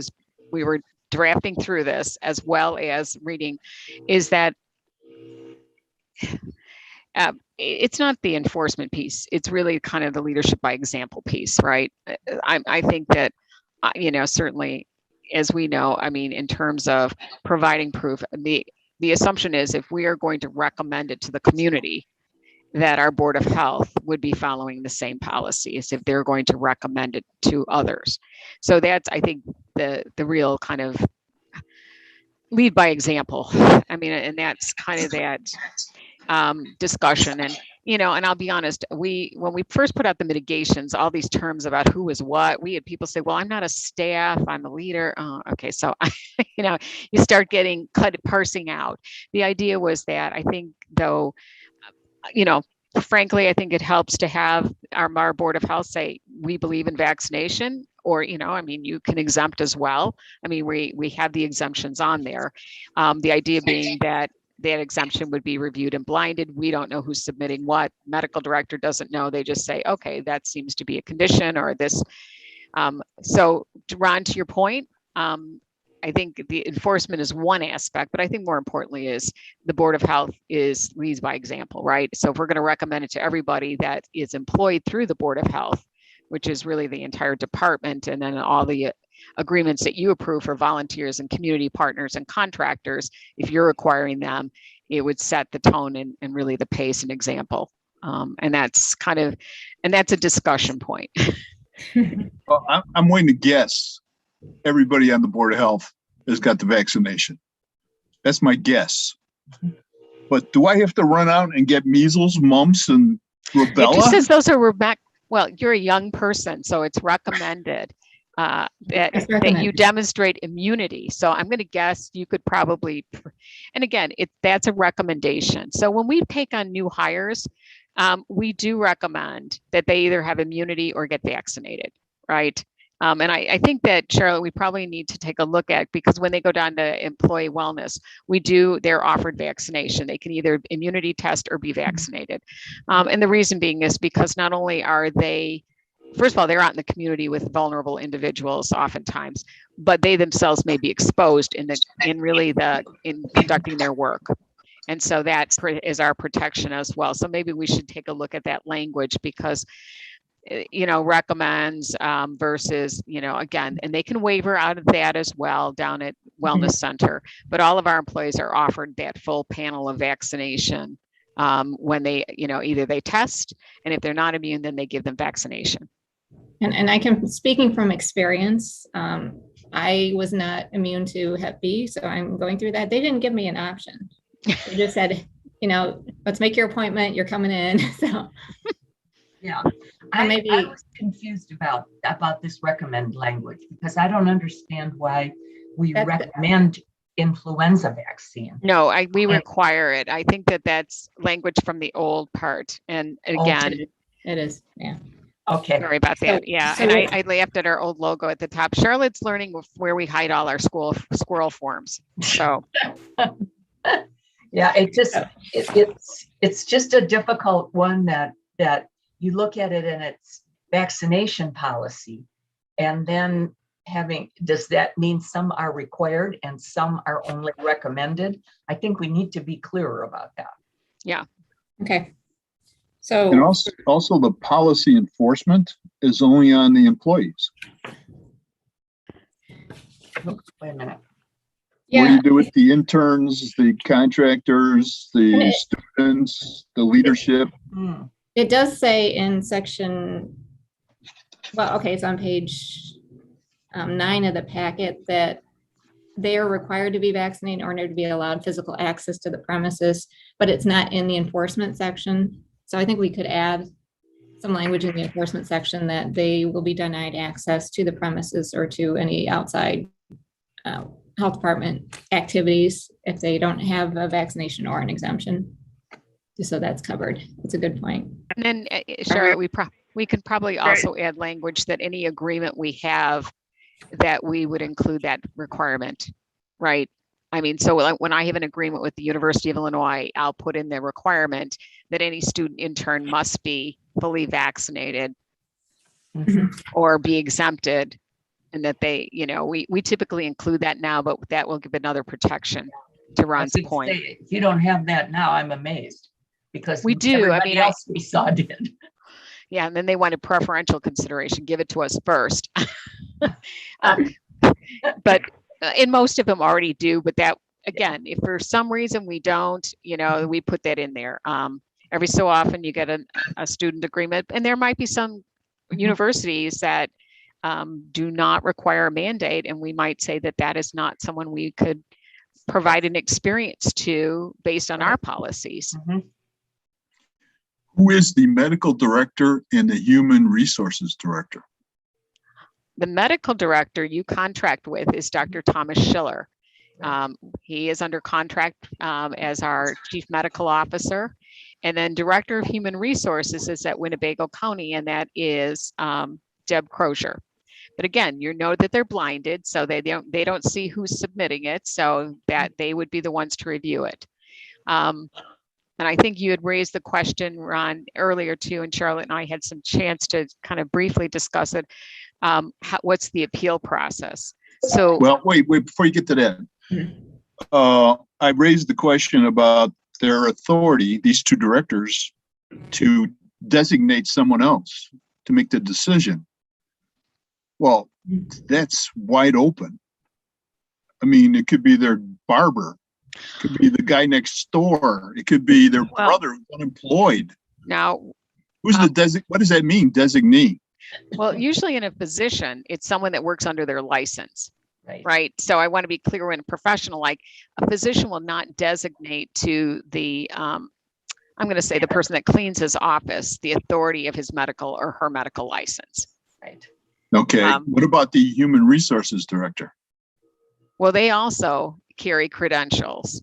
we were drafting through this as well as reading, is that it's not the enforcement piece. It's really kind of the leadership by example piece, right? I think that, certainly, as we know, in terms of providing proof, the assumption is if we are going to recommend it to the community, that our Board of Health would be following the same policies if they're going to recommend it to others. So that's, I think, the real kind of lead by example. And that's kind of that discussion. And, and I'll be honest, when we first put out the mitigations, all these terms about who is what, we had people say, well, I'm not a staff, I'm a leader. Oh, okay. So, you start parsing out. The idea was that I think though, frankly, I think it helps to have our Board of Health say, we believe in vaccination, or, you can exempt as well. We have the exemptions on there. The idea being that exemption would be reviewed and blinded. We don't know who's submitting what. Medical director doesn't know. They just say, okay, that seems to be a condition or this. So Ron, to your point, I think the enforcement is one aspect, but I think more importantly is the Board of Health leads by example, right? So if we're going to recommend it to everybody that is employed through the Board of Health, which is really the entire department, and then all the agreements that you approve for volunteers and community partners and contractors, if you're requiring them, it would set the tone and really the pace and example. And that's a discussion point. Well, I'm going to guess everybody on the Board of Health has got the vaccination. That's my guess. But do I have to run out and get measles, mumps, and rubella? It just says those are well, you're a young person, so it's recommended that you demonstrate immunity. So I'm going to guess you could probably, and again, that's a recommendation. So when we take on new hires, we do recommend that they either have immunity or get vaccinated, right? And I think that, Charlotte, we probably need to take a look at, because when they go down to employee wellness, they're offered vaccination. They can either immunity test or be vaccinated. And the reason being is because not only are they, first of all, they're out in the community with vulnerable individuals oftentimes, but they themselves may be exposed in conducting their work. And so that is our protection as well. So maybe we should take a look at that language, because recommends versus, again, and they can waiver out of that as well down at Wellness Center. But all of our employees are offered that full panel of vaccination when they, either they test, and if they're not immune, then they give them vaccination. And I can, speaking from experience, I was not immune to Hep B, so I'm going through that. They didn't give me an option. They just said, let's make your appointment. You're coming in. So yeah, I was confused about this recommend language, because I don't understand why we recommend influenza vaccine. No, we require it. I think that's language from the old part. And again, it is. Yeah. Okay. Sorry about that. Yeah. And I laughed at our old logo at the top. Charlotte's learning where we hide all our squirrel forms. So. Yeah, it's just a difficult one that you look at it in its vaccination policy, and then does that mean some are required and some are only recommended? I think we need to be clearer about that. Yeah. Okay. So, and also the policy enforcement is only on the employees. Wait a minute. Yeah. What do you do with the interns, the contractors, the students, the leadership? It does say in section, it's on page 9 of the packet, that they are required to be vaccinated in order to be allowed physical access to the premises, but it's not in the enforcement section. So I think we could add some language in the enforcement section that they will be denied access to the premises or to any outside health department activities if they don't have a vaccination or an exemption. Just so that's covered. It's a good point. And then, Charlotte, we can probably also add language that any agreement we have, that we would include that requirement, right? I mean, so when I have an agreement with the University of Illinois, I'll put in the requirement that any student intern must be fully vaccinated or be exempted, and that they, we typically include that now, but that will give another protection to Ron's point. If you don't have that now, I'm amazed, because we do. Everybody else we saw did. Yeah, and then they wanted preferential consideration. Give it to us first. But and most of them already do. But that, again, if for some reason we don't, we put that in there. Every so often you get a student agreement, and there might be some universities that do not require a mandate, and we might say that is not someone we could provide an experience to based on our policies. Who is the medical director and the human resources director? The medical director you contract with is Dr. Thomas Schiller. He is under contract as our chief medical officer. And then director of human resources is at Winnebago County, and that is Deb Crozier. But again, you know that they're blinded, so they don't see who's submitting it, so that they would be the ones to review it. And I think you had raised the question, Ron, earlier too, and Charlotte and I had some chance to kind of briefly discuss it. What's the appeal process? So, well, wait, before you get to that, I raised the question about their authority, these two directors, to designate someone else to make the decision. Well, that's wide open. I mean, it could be their barber. It could be the guy next door. It could be their brother who's unemployed. Now, who's the what does that mean, designee? Well, usually in a physician, it's someone that works under their license, right? So I want to be clear, when a professional, like a physician will not designate to the, I'm going to say the person that cleans his office, the authority of his medical or her medical license. Right. Okay. What about the human resources director? Well, they also carry credentials.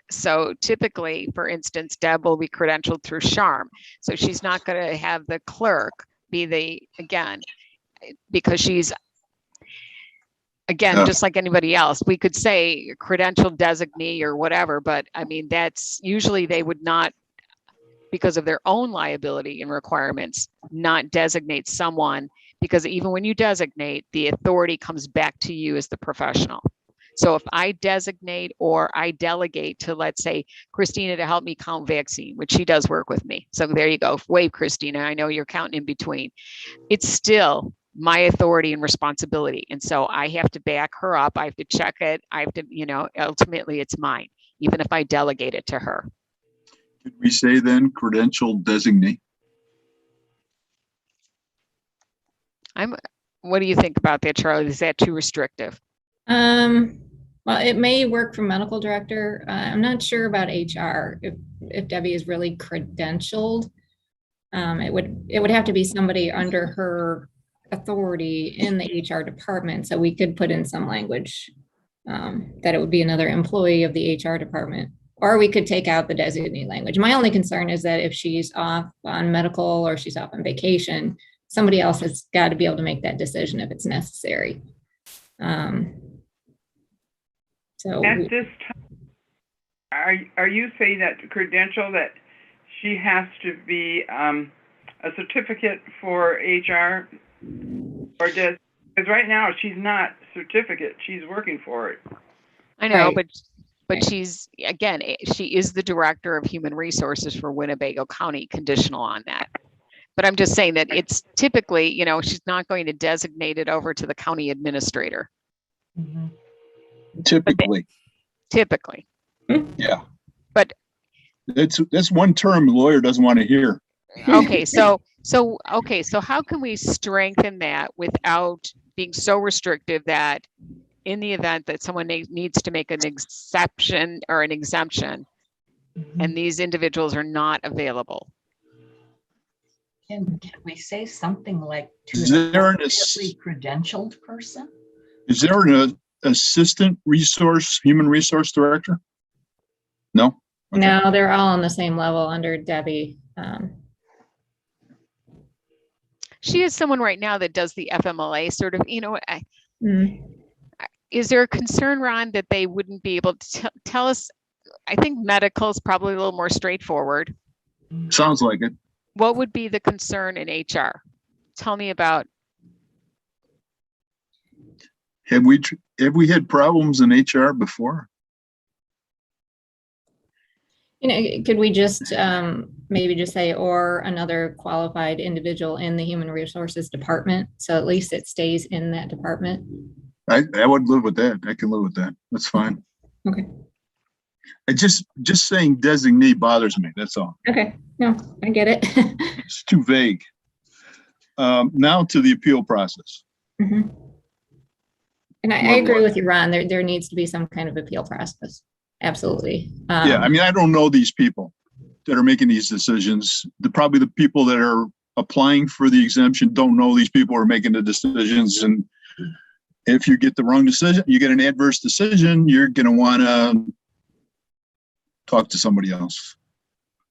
So typically, for instance, Deb will be credentialed through SHARM. So she's not going to have the clerk be again, because she's Again, Yeah. just like anybody else, we could say credential designee or whatever, but I mean, that's usually they would not, because of their own liability and requirements, not designate someone, because even when you designate, the authority comes back to you as the professional. So if I designate or I delegate to, let's say, Christina to help me count vaccine, which she does work with me. So there you go. Wave, Christina. I know you're counting in between. It's still my authority and responsibility. And so I have to back her up. I have to check it. I have to, ultimately it's mine, even if I delegate it to her. Could we say then credential designee? What do you think about that, Charlie? Is that too restrictive? Well, it may work for medical director. I'm not sure about HR. If Debbie is really credentialed, it would have to be somebody under her authority in the HR department. So we could put in some language that it would be another employee of the HR department, or we could take out the designee language. My only concern is that if she's off on medical or she's off on vacation, somebody else has got to be able to make that decision if it's necessary. So at this time, are you saying that credential that she has to be a certificate for HR, or does, because right now she's not certificate, she's working for it. I know, Right. but she's, again, she is the director of human resources for Winnebago County, conditional on that. But I'm just saying that it's typically, she's not going to designate it over to the county administrator. Mhm. Typically. Yeah. But that's one term the lawyer doesn't want to hear. okay, so how can we strengthen that without being so restrictive that in the event that someone needs to make an exception or an exemption, and these individuals are not available? Can we say something like to Is an there an appropriately credentialed person? Is there an assistant human resource director? No? Okay. No, they're all on the same level under Debbie. She is someone right now that does the FMLA sort of, Mm. is there a concern, Ron, that they wouldn't be able to tell us? I think medical is probably a little more straightforward. Sounds like it. What would be the concern in HR? Tell me about. Have we had problems in HR before? Could we just maybe just say, or another qualified individual in the human resources department? So at least it stays in that department. I would live with that. I can live with that. That's fine. Okay. I just saying designee bothers me. That's all. Okay. No, I get it. It's too vague. Now to the appeal process. Mm-hmm. And I agree with you, Ron. There needs to be some kind of appeal process. Absolutely. Yeah, I mean, I don't know these people that are making these decisions. Probably the people that are applying for the exemption don't know these people are making the decisions. And if you get the wrong decision, you get an adverse decision, you're going to want to talk to somebody else.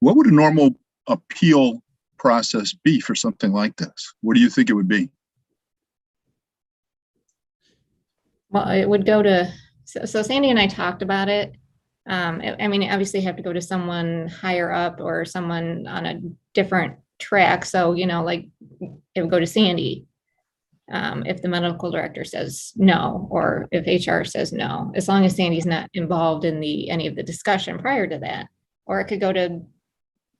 What would a normal appeal process be for something like this? What do you think it would be? Well, it would go to, so Sandy and I talked about it. I mean, obviously have to go to someone higher up or someone on a different track. So, like it would go to Sandy. If the medical director says no, or if HR says no, as long as Sandy's not involved in any of the discussion prior to that, or it could go to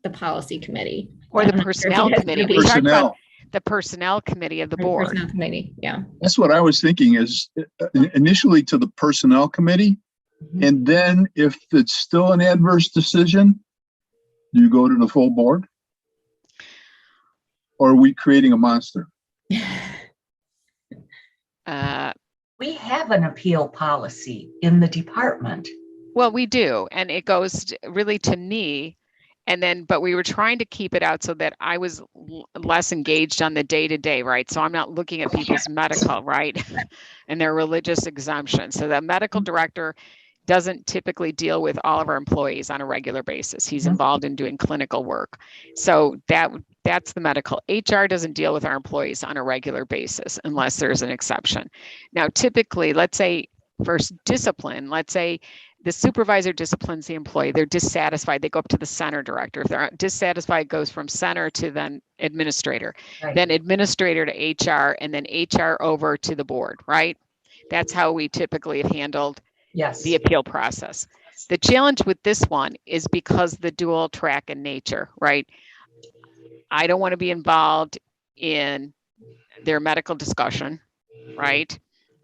the policy committee or the personnel committee. We talked about the personnel committee of the board. Personnel committee, yeah. That's what I was thinking is initially to the personnel committee. And then if it's still an adverse decision, do you go to the full board? Or are we creating a monster? We have an appeal policy in the department. Well, we do. And it goes really to me. And then, but we were trying to keep it out so that I was less engaged on the day-to-day, right? So I'm not looking at people's medical, right? And their religious exemption. So the medical director doesn't typically deal with all of our employees on a regular basis. He's involved in doing clinical work. So that That's the medical. HR doesn't deal with our employees on a regular basis unless there's an exception. Now, typically, let's say for discipline, let's say the supervisor disciplines the employee, they're dissatisfied, they go up to the center director. If they're dissatisfied, it goes from center to then administrator, Right. then administrator to HR, and then HR over to the board, right? That's how we typically have handled Yes. the appeal process. The challenge with this one is because the dual track in nature, right? I don't want to be involved in their medical discussion, right?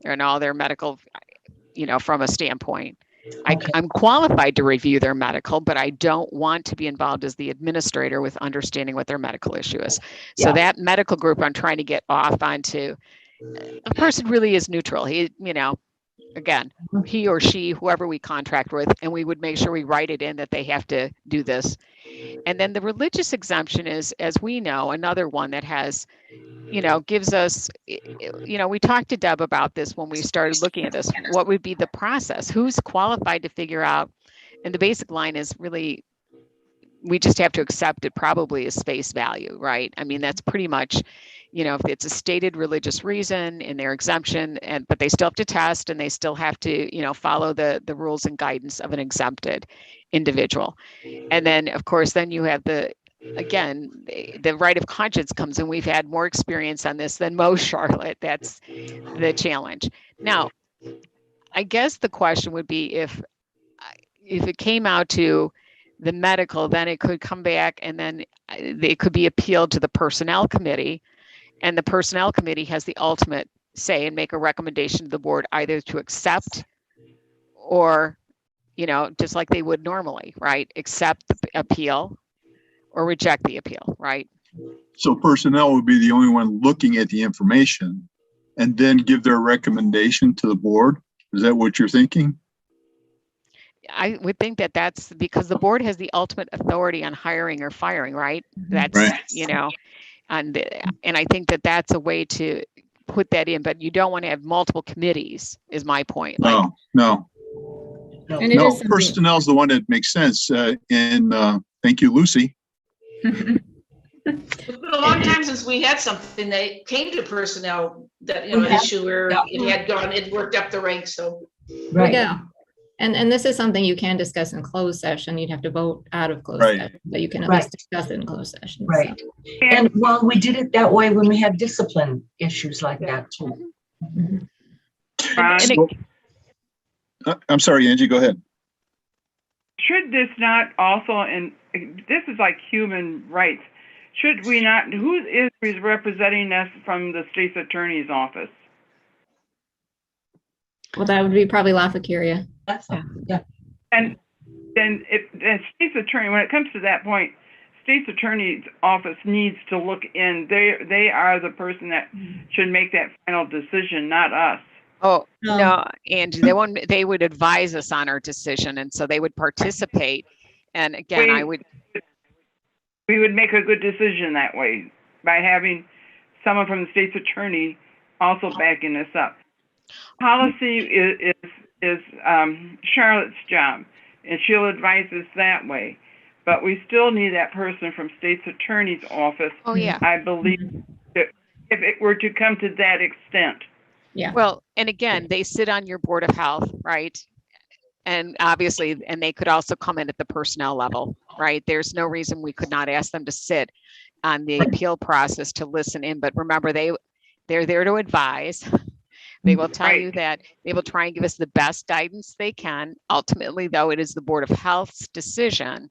And all their medical, from a standpoint. Okay. I'm qualified to review their medical, but I don't want to be involved as the administrator with understanding what their medical issue is. So Yeah. that medical group I'm trying to get off onto, the person really is neutral. He, again, he or she, whoever we contract with, and we would make sure we write it in that they have to do this. And then the religious exemption is, as we know, another one that has, gives us, we talked to Deb about this when we started looking at this. What would be the process? Who's qualified to figure out? And the basic line is really, we just have to accept it probably as face value, right? I mean, that's pretty much, if it's a stated religious reason in their exemption, but they still have to test and they still have to, follow the rules and guidance of an exempted individual. And then, of course, then you have the right of conscience comes in. We've had more experience on this than most, Charlotte. That's the challenge. Now, I guess the question would be if it came out to the medical, then it could come back and then it could be appealed to the personnel committee, and the personnel committee has the ultimate say and make a recommendation to the board either to accept or, just like they would normally, right? Accept the appeal or reject the appeal, right? So personnel would be the only one looking at the information and then give their recommendation to the board. Is that what you're thinking? I would think that that's because the board has the ultimate authority on hiring or firing, right? That's, Right. and I think that that's a way to put that in, but you don't want to have multiple committees is my point. No. And it is something- Personnel is the one that makes sense. Thank you, Lucy. It's been a long time since we had something that came to personnel, that, an issue where it worked up the ranks, so. Right. Yeah. And this is something you can discuss in closed session. You'd have to vote out of closed Right. session, but you can at Right. least discuss it in closed session. Right. So. And well, we did it that way when we had discipline issues like that too. Mhm. I'm sorry, Angie, go ahead. Should this not also, and this is like human rights, should we not, who is representing us from the state's attorney's office? Well, that would be probably Lafayette. Yeah. And then the state's attorney, when it comes to that point, state's attorney's office needs to look in. They are the person that should make that final decision, not us. Oh, no, Angie, they would advise us on our decision. And so they would participate. And again, We would make a good decision that way by having someone from the state's attorney also backing us up. Policy is Charlotte's job, and she'll advise us that way. But we still need that person from state's attorney's office. Oh, yeah. I believe that if it were to come to that extent. Yeah. Well, and again, they sit on your Board of Health, right? And obviously, and they could also come in at the personnel level, right? There's no reason we could not ask them to sit on the appeal process to listen in. But remember, they're there to advise. They will tell you that they will try and give us the best guidance they can. Ultimately, though, it is the Board of Health's decision.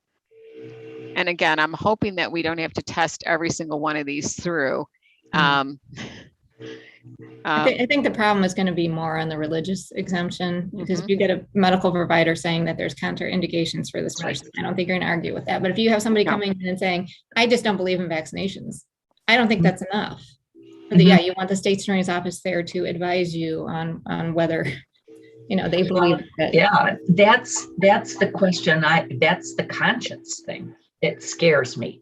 And again, I'm hoping that we don't have to test every single one of these through. I think the problem is going to be more on the religious exemption, because if you get a medical provider saying that there's contraindications for this person, I don't think you're going to argue with that. But if you have somebody coming in and saying, I just don't believe in vaccinations, I don't think that's enough. But yeah, you want the state attorney's office there to advise you on whether, they believe that. Yeah, that's the question. That's the conscience thing that scares me.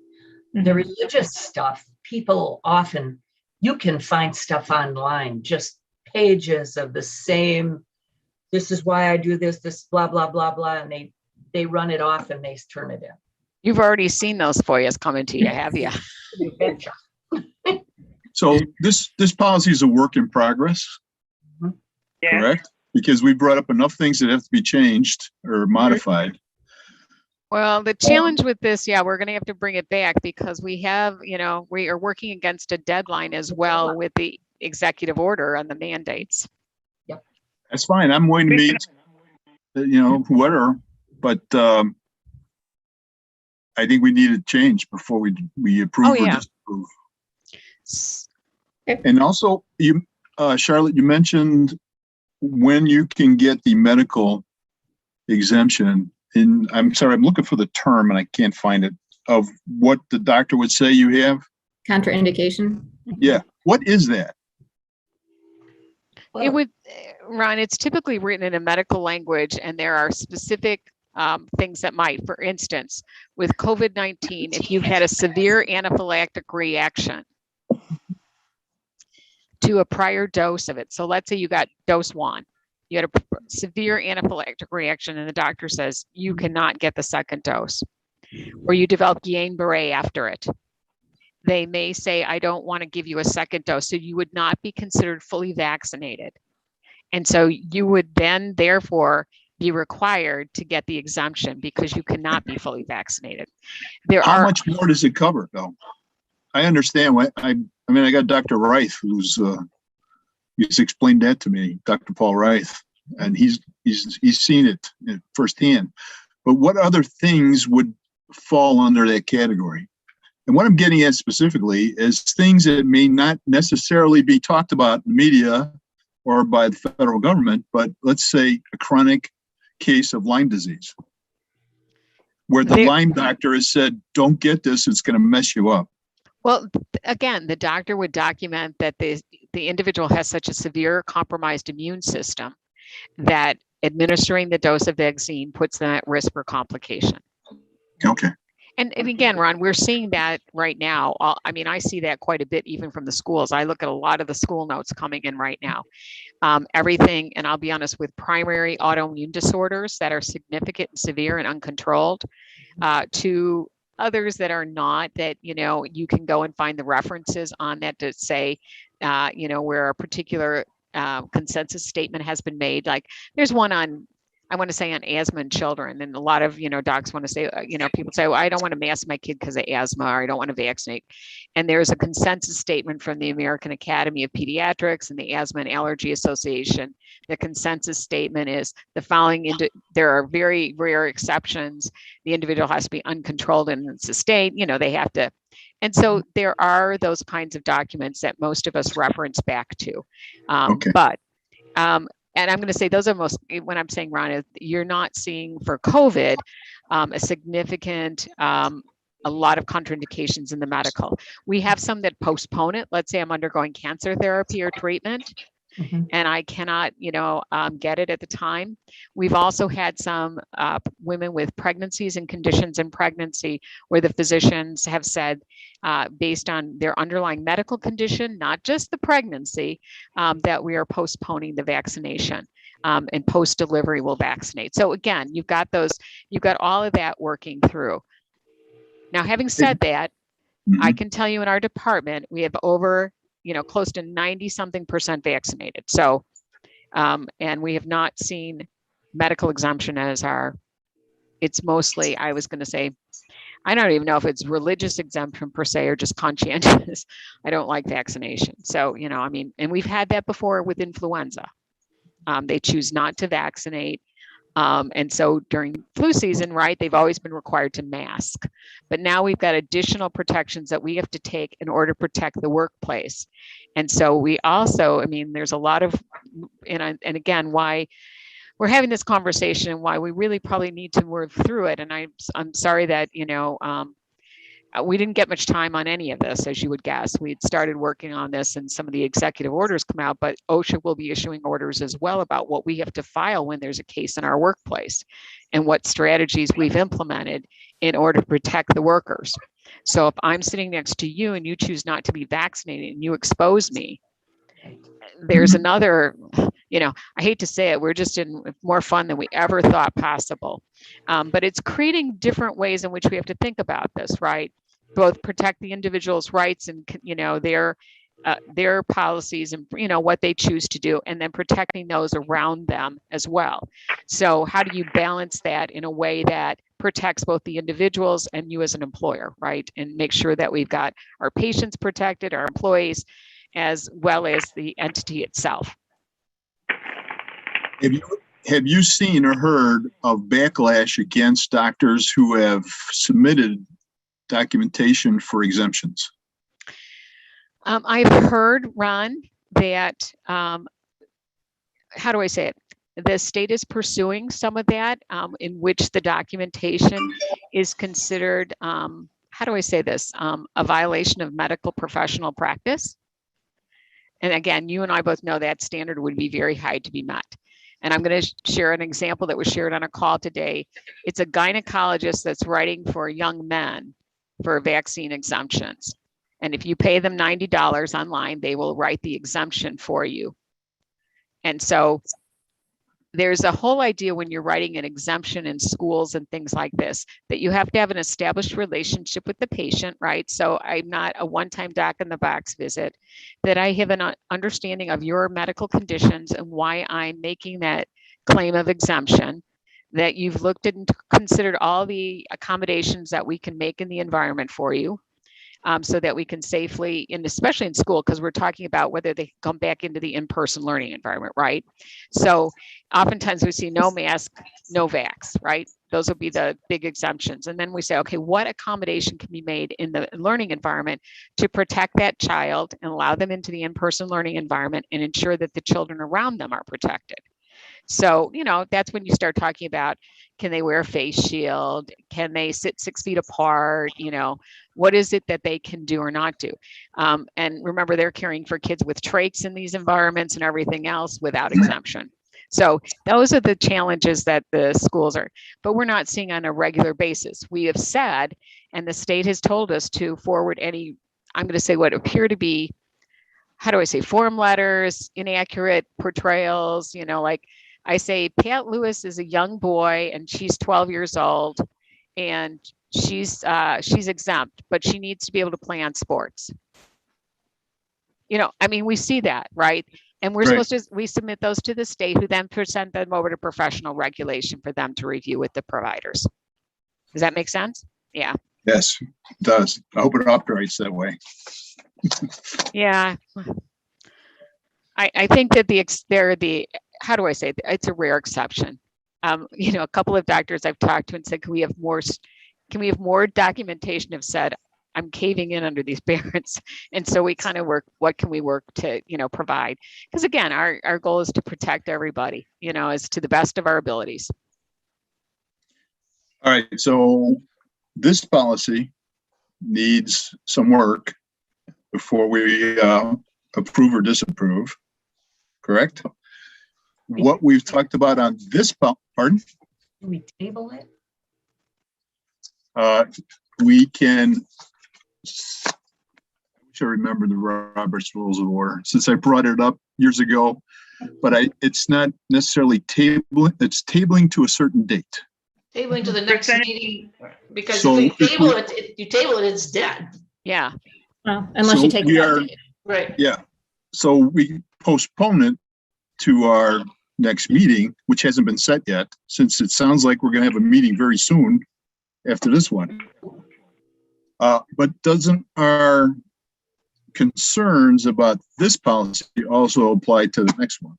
The religious stuff, people often, you can find stuff online, just pages of the same, this is why I do this blah, blah, blah, blah. And they run it off and they turn it in. You've already seen those FOIAs coming to you, have you? So this policy is a work in progress, Yeah. correct? Because we brought up enough things that have to be changed or modified. Well, the challenge with this, yeah, we're going to have to bring it back because we have, we are working against a deadline as well with the executive order on the mandates. That's fine. I'm willing to meet, whatever, but I think we need a change before we approve or disapprove. And also, Charlotte, you mentioned when you can get the medical exemption. And I'm sorry, I'm looking for the term and I can't find it, of what the doctor would say you have. Contraindication. Yeah. What is that? It would, Ron, it's typically written in a medical language, and there are specific things that might, for instance, with COVID-19, if you've had a severe anaphylactic reaction to a prior dose of it. So let's say you got dose 1, you had a severe anaphylactic reaction and the doctor says you cannot get the second dose, or you develop Guillain-Barré after it. They may say, I don't want to give you a second dose. So you would not be considered fully vaccinated. And so you would then therefore be required to get the exemption because you cannot be fully vaccinated. How much more does it cover though? I understand why. I got Dr. Reith, who's explained that to me, Dr. Paul Reith, and he's seen it firsthand. But what other things would fall under that category? And what I'm getting at specifically is things that may not necessarily be talked about in the media or by the federal government, but let's say a chronic case of Lyme disease, where the Lyme doctor has said, don't get this, it's going to mess you up. Well, again, the doctor would document that the individual has such a severe compromised immune system that administering the dose of vaccine puts them at risk for complication. Okay. And again, Ron, we're seeing that right now. I see that quite a bit even from the schools. I look at a lot of the school notes coming in right now. Everything, and I'll be honest, with primary autoimmune disorders that are significant and severe and uncontrolled, to others that are not, that, you can go and find the references on that to say, where a particular consensus statement has been made. Like there's one on, I want to say, on asthma in children. And a lot of, docs want to say, people say, well, I don't want to mask my kid because of asthma, or I don't want to vaccinate. And there's a consensus statement from the American Academy of Pediatrics and the Asthma and Allergy Association. The consensus statement is the following: there are very rare exceptions. The individual has to be uncontrolled and sustained. They have to. And so there are those kinds of documents that most of us reference back to. Okay. And I'm going to say those are most, when I'm saying, Ron, you're not seeing for COVID a significant, a lot of contraindications in the medical. We have some that postpone it. Let's say I'm undergoing cancer therapy or treatment, and I cannot, get it at the time. We've also had some women with pregnancies and conditions in pregnancy where the physicians have said, based on their underlying medical condition, not just the pregnancy, that we are postponing the vaccination, and post-delivery will vaccinate. So again, you've got all of that working through. Now, having said that, I can tell you in our department, we have over, close to 90-something% vaccinated. So, and we have not seen medical exemption as it's mostly, I was going to say, I don't even know if it's religious exemption per se or just conscientious. I don't like vaccination. So, and we've had that before with influenza. They choose not to vaccinate. And so during flu season, right, they've always been required to mask. But now we've got additional protections that we have to take in order to protect the workplace. And so we also, there's a lot of, and again, why we're having this conversation and why we really probably need to work through it. And I'm sorry that, we didn't get much time on any of this, as you would guess. We'd started working on this and some of the executive orders come out, but OSHA will be issuing orders as well about what we have to file when there's a case in our workplace and what strategies we've implemented in order to protect the workers. So if I'm sitting next to you and you choose not to be vaccinated and you expose me, there's another I hate to say it, we're just in more fun than we ever thought possible. But it's creating different ways in which we have to think about this, right? Both protect the individual's rights and, their policies and, what they choose to do, and then protecting those around them as well. So how do you balance that in a way that protects both the individuals and you as an employer, right? And make sure that we've got our patients protected, our employees, as well as the entity itself. Have you seen or heard of backlash against doctors who have submitted documentation for exemptions? I've heard, Ron, that, how do I say it? The state is pursuing some of that, in which the documentation is considered, how do I say this? A violation of medical professional practice. And again, you and I both know that standard would be very high to be met. And I'm going to share an example that was shared on a call today. It's a gynecologist that's writing for young men for vaccine exemptions. And if you pay them $90 online, they will write the exemption for you. And so there's a whole idea when you're writing an exemption in schools and things like this, that you have to have an established relationship with the patient, right? So I'm not a one-time doc in the box visit, that I have an understanding of your medical conditions and why I'm making that claim of exemption, that you've looked at and considered all the accommodations that we can make in the environment for you. So that we can safely, and especially in school, because we're talking about whether they come back into the in-person learning environment, right? So oftentimes we see no mask, no vax, right? Those will be the big exemptions. And then we say, okay, what accommodation can be made in the learning environment to protect that child and allow them into the in-person learning environment and ensure that the children around them are protected? So, that's when you start talking about, can they wear a face shield? Can they sit 6 feet apart? What is it that they can do or not do? And remember, they're caring for kids with trachs in these environments and everything else without exemption. So those are the challenges that the schools are, but we're not seeing on a regular basis. We have said, and the state has told us to forward any, I'm going to say what appear to be, how do I say, form letters, inaccurate portrayals, like I say, Pat Lewis is a young boy and she's 12 years old and she's exempt, but she needs to be able to play on sports. We see that, right? And we're Right. supposed to, we submit those to the state, who then present them over to professional regulation for them to review with the providers. Does that make sense? Yeah. Yes, it does. I hope it operates that way. Yeah. I think that how do I say it? It's a rare exception. A couple of doctors I've talked to and said, can we have more documentation, have said, I'm caving in under these parents. And so we kind of work, what can we work to, provide? Because again, our goal is to protect everybody, as to the best of our abilities. All right, so this policy needs some work before we approve or disapprove, correct? What we've talked about on this, pardon? Can we table it? We can, I wish I remember the Robert's Rules of Order, since I brought it up years ago, but it's not necessarily tabling, it's tabling to a certain date. Tabling to the next meeting, because So if you table it, it's dead. Yeah. Well, unless you take it out. Right. Yeah. So we postpone it to our next meeting, which hasn't been set yet, since it sounds like we're going to have a meeting very soon after this one. But doesn't our concerns about this policy also apply to the next one?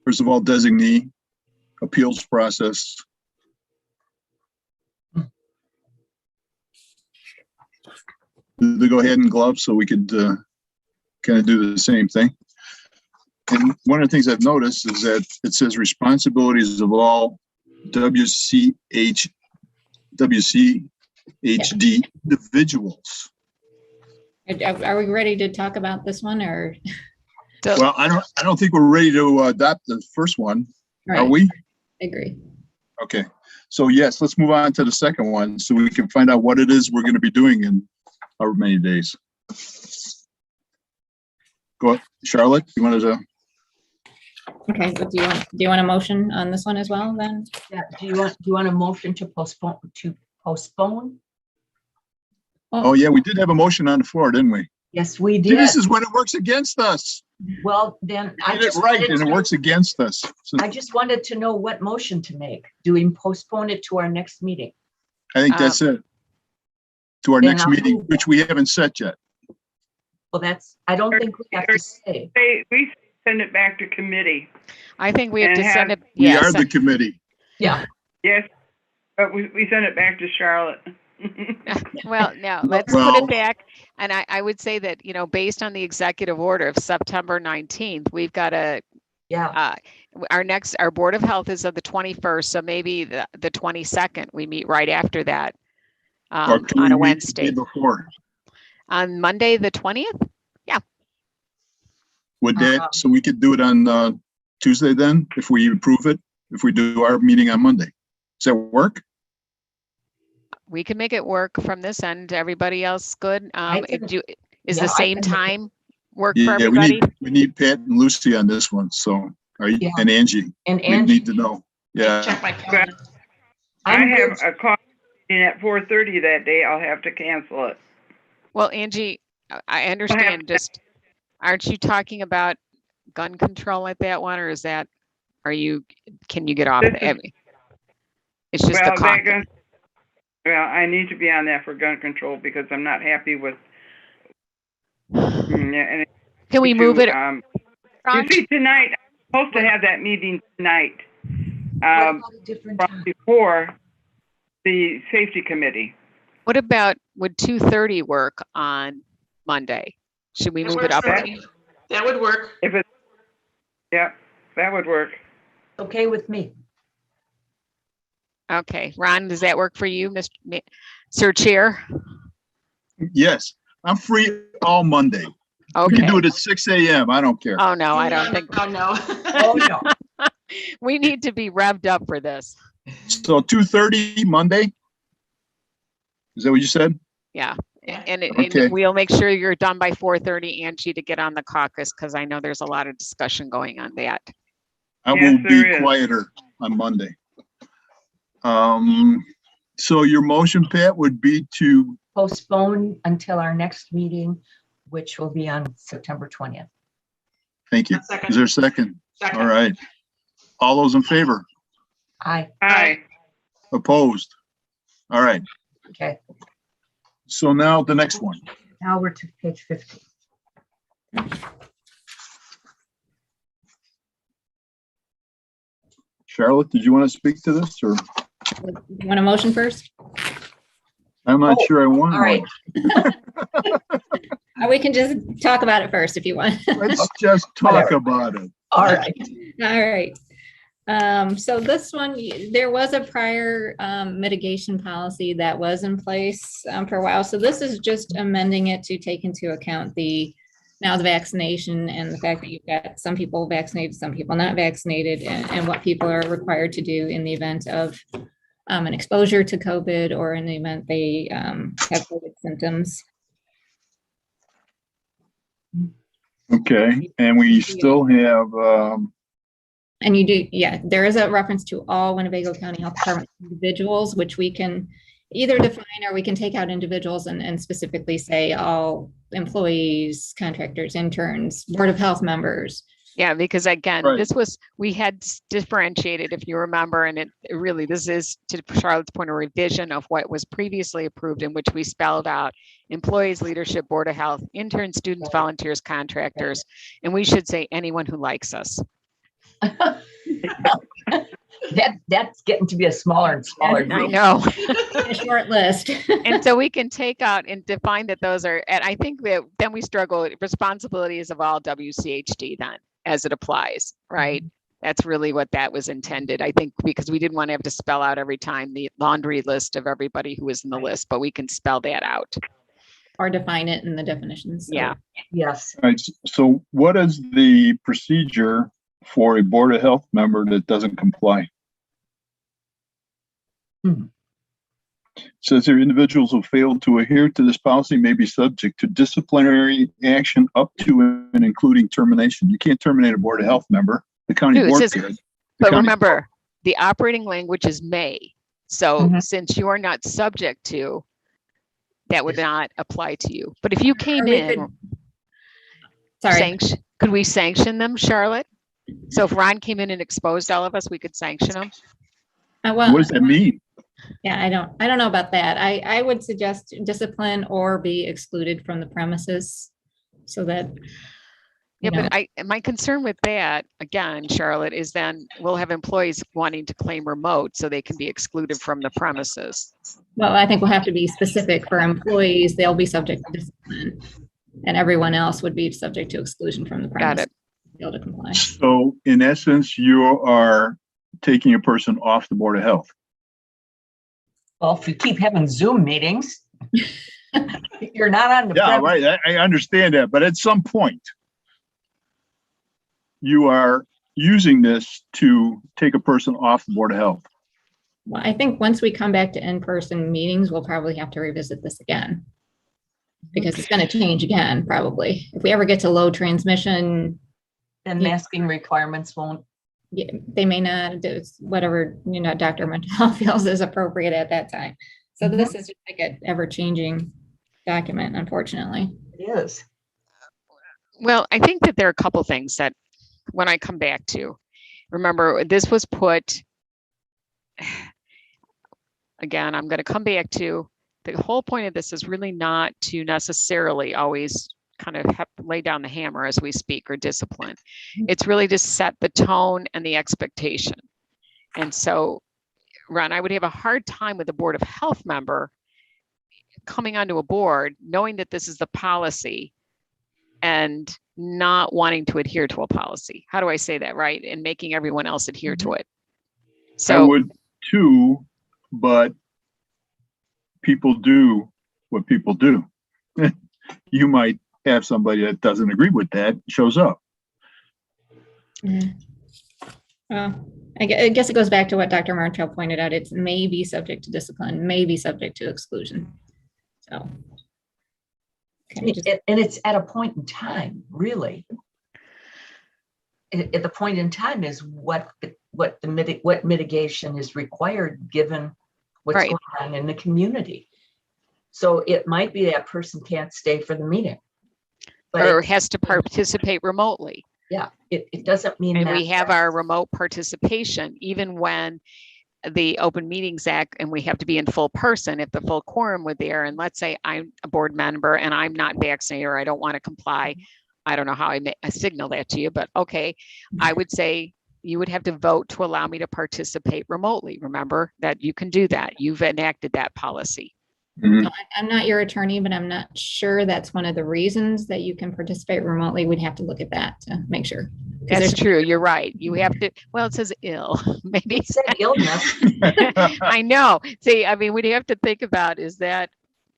First of all, designee, appeals process. They go ahead and glove so we could kind of do the same thing. And one of the things I've noticed is that it says responsibilities of all WCHD individuals. Are we ready to talk about this one, or? Well, I don't think we're ready to adopt the first one. Right. Are we? I agree. Okay. So yes, let's move on to the second one so we can find out what it is we're going to be doing in however many days. Go, Charlotte, you wanted to? Okay, but do you want a motion on this one as well then? Yeah, do you want a motion to postpone? Oh, yeah, we did have a motion on the floor, didn't we? Yes, we See, did. this is when it works against us. Well, then I Get it just right wanted and it to- works against us. So I just wanted to know what motion to make. Do we postpone it to our next meeting? I think that's it. To our Then next I'll meeting, move which we haven't set yet. Well, I don't think we have to say. We send it back to committee. I think we have And to send have- it. We Yeah, are the committee. Yeah. Yes, but we send it back to Charlotte. well, no, let's put Well- it back. And I would say that, based on the executive order of September 19th, we've got to, Yeah. our Board of Health is of the 21st, so maybe the 22nd, we meet right after that Or can on we a meet the day Wednesday. before? On Monday, the 20th? Would that, so we could do it on Tuesday then, if we approve it, if we do our meeting on Monday? Does that work? We can make it work from this end. Everybody else good? can- Is yeah, the I same can make it. time work for Yeah, everybody? we need Pat and Lucy on this one, so, Yeah. and Angie, And we Angie, need to know. Yeah, Check my calendar. I I'm have good. a call meeting at 4:30 that day. I'll have to cancel it. Well, Angie, I understand, just, aren't you talking about gun control at that one, or is that, can you get off? This is- I mean, It's just the Well, clock. I need to be on that for gun control because I'm not happy with. And Can we move it? You Ron? see, tonight, I'm supposed to have that meeting tonight, What about a different time? before the safety committee. What about, would 2:30 work on Monday? Should we That move works it up? for me. That would work. If it, yeah, that would work. Okay with me. Okay, Ron, does that work for you, Sir Chair? yes, I'm free all Monday. We Okay. can do it at 6 a.m. I don't care. Oh, no, I don't think, Oh, no. Oh, no. we need to be revved up for this. So 2:30 Monday? Is that what you said? Yeah. And Okay. we'll make sure you're done by 4:30, Angie, to get on the caucus, because I know there's a lot of discussion going on that. I Yes, will there be is. quieter on Monday. So your motion, Pat, would be to, Postpone until our next meeting, which will be on September 20th. thank you. Second. Is there a second? Second. All right. All those in favor? Aye. Aye. Opposed? All right. Okay. So now the next one. Now we're to page 15. Charlotte, did you want to speak to this or? You want a motion first? I'm not Oh, sure I want All right. one. Or we can just talk about it first if you want. Let's just talk about it. All right. All right. So this one, there was a prior mitigation policy that was in place for a while. So this is just amending it to take into account the vaccination and the fact that you've got some people vaccinated, some people not vaccinated, and what people are required to do in the event of an exposure to COVID or in the event they have COVID symptoms. Okay, and we still have, And you do, yeah, there is a reference to all Winnebago County Health Department individuals, which we can either define or we can take out individuals and specifically say all employees, contractors, interns, Board of Health members. Yeah, because again, Right. we had differentiated, if you remember, and it really, this is, to Charlotte's point, a revision of what was previously approved, in which we spelled out employees, leadership, Board of Health, interns, students, volunteers, contractors, and we should say anyone who likes us. That's getting to be a smaller and smaller I group. know. A short list. And so we can take out and define that those are, and I think that then we struggle with responsibilities of all WCHD then, as it applies, right? That's really what that was intended, I think, because we didn't want to have to spell out every time the laundry list of everybody who was in the list, but we can spell that out. Or define it in the definitions. So Yeah. Yes. all right, so what is the procedure for a Board of Health member that doesn't comply? Says here, individuals who fail to adhere to this policy may be subject to disciplinary action up to and including termination. You can't terminate a Board of Health member. The county Dude, it board says- could. But remember, the operating language is may. So Mhm. since you are not subject to, that would not apply to you. But if you came We in, could- Sorry, could we sanction them, Charlotte? So if Ron came in and exposed all of us, we could sanction them? well, What does that mean? yeah, I don't know about that. I would suggest discipline or be excluded from the premises so that, Yeah, you know, but my concern with that, again, Charlotte, is then we'll have employees wanting to claim remote so they can be excluded from the premises. well, I think we'll have to be specific for employees. They'll be subject to discipline. And everyone else would be subject to exclusion from the Got premises. it. to be able to comply. So in essence, you are taking a person off the Board of Health. Well, if you keep having Zoom meetings, you're not on the. Yeah, premise. right. I understand that. But at some point, you are using this to take a person off the Board of Health. Well, I think once we come back to in-person meetings, we'll probably have to revisit this again. Because it's going to change again, probably. If we ever get to low transmission, And masking requirements won't. yeah, they may not do whatever, Dr. Montel feels is appropriate at that time. So this is just like an ever-changing document, unfortunately. It is. Well, I think that there are a couple things that when I come back to, remember, this was put, again, I'm going to come back to, the whole point of this is really not to necessarily always kind of lay down the hammer as we speak or discipline. It's really to set the tone and the expectation. And so, Ron, I would have a hard time with a Board of Health member coming onto a board, knowing that this is the policy and not wanting to adhere to a policy. How do I say that, right? And making everyone else adhere to it. I So, would too, but people do what people do. You might have somebody that doesn't agree with that, shows up. Well, I guess it goes back to what Dr. Martell pointed out. It's may be subject to discipline, may be subject to exclusion. So. Okay, And it's at a point in time, really. At the point in time is what mitigation is required given what's Right. going on in the community. So it might be that person can't stay for the meeting. But or has to participate remotely. it doesn't mean And that. we have our remote participation, even when the Open Meetings Act, and we have to be in full person, if the full quorum were there, and let's say I'm a board member and I'm not vaccinated or I don't want to comply. I don't know how I signal that to you, but okay, I would say you would have to vote to allow me to participate remotely. Remember that you can do that. You've enacted that policy. Mhm. I'm not your attorney, but I'm not sure that's one of the reasons that you can participate remotely. We'd have to look at that to make sure. 'Cause That's there's- true. You're right. You have to, well, it says ill, maybe. It said illness. I know. See, I mean, we'd have to think about, is that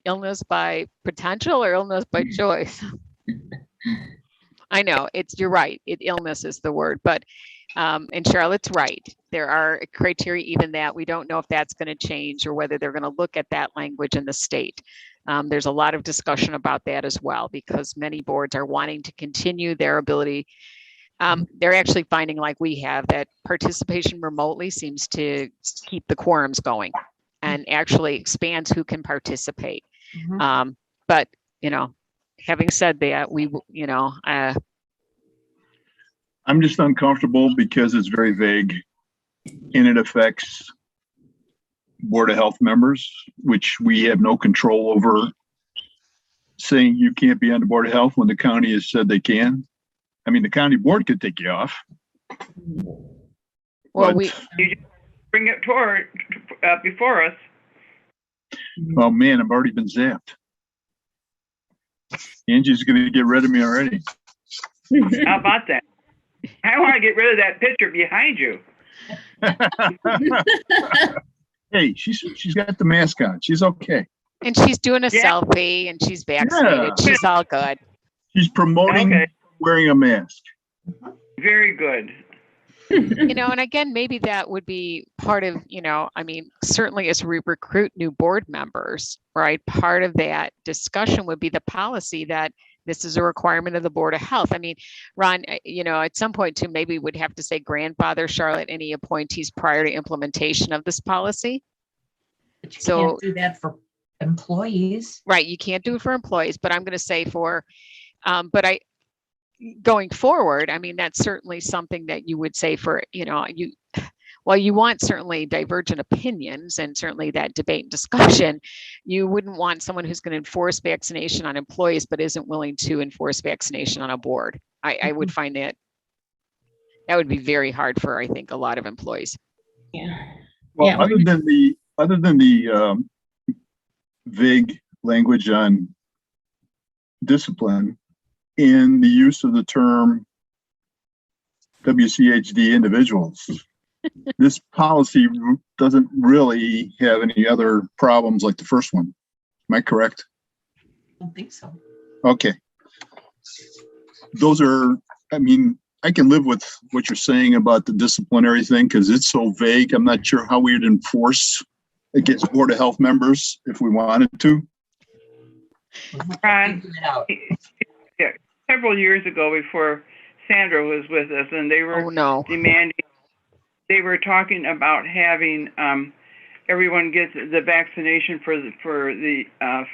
illness by potential or illness by choice? I know you're right. Illness is the word, but, and Charlotte's right. There are criteria even that we don't know if that's going to change or whether they're going to look at that language in the state. There's a lot of discussion about that as well, because many boards are wanting to continue their ability. They're actually finding, like we have, that participation remotely seems to keep the quorums going and actually expands who can participate. Mhm. But, having said that, I'm just uncomfortable because it's very vague and it affects Board of Health members, which we have no control over, saying you can't be on the Board of Health when the county has said they can. I mean, the county board could take you off. well, but- Bring it toward before us. Oh man, I've already been zapped. Angie's gonna get rid of me already. How about that? I want to get rid of that picture behind you. Hey, she's got the mask on. She's okay. and she's doing a Yeah. selfie and she's vaccinated. Yeah. She's all good. She's promoting Okay. wearing a mask. Very good. And again, maybe that would be part of, I mean, certainly as we recruit new board members, right? Part of that discussion would be the policy that this is a requirement of the Board of Health. I mean, Ron, at some point too, maybe we'd have to say grandfather, Charlotte, any appointees prior to implementation of this policy. But you So- can't do that for employees. Right, you can't do it for employees, but I'm going to say going forward, I mean, that's certainly something that you would say for, you want certainly divergent opinions and certainly that debate and discussion. You wouldn't want someone who's going to enforce vaccination on employees, but isn't willing to enforce vaccination on a board. I would find that would be very hard for, I think, a lot of employees. Yeah. Well, Yeah. other than the vague language on discipline in the use of the term WCHD individuals, this policy doesn't really have any other problems like the first one. Am I correct? I don't think so. Okay. Those are, I mean, I can live with what you're saying about the disciplinary thing because it's so vague. I'm not sure how we would enforce against Board of Health members if we wanted to. Ron, Figure it out. several years ago, before Sandra was with us, and they were Oh, no. demanding, they were talking about having everyone get the vaccination for the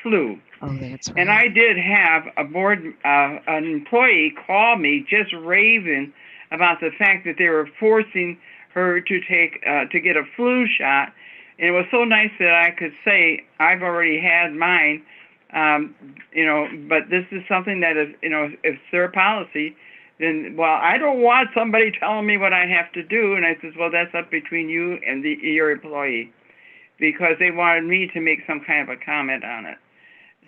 flu. Oh, that's right. And I did have an employee call me just raving about the fact that they were forcing her to get a flu shot. And it was so nice that I could say, I've already had mine, but this is something that if it's their policy, then, well, I don't want somebody telling me what I have to do. And I said, well, that's up between you and your employee, because they wanted me to make some kind of a comment on it.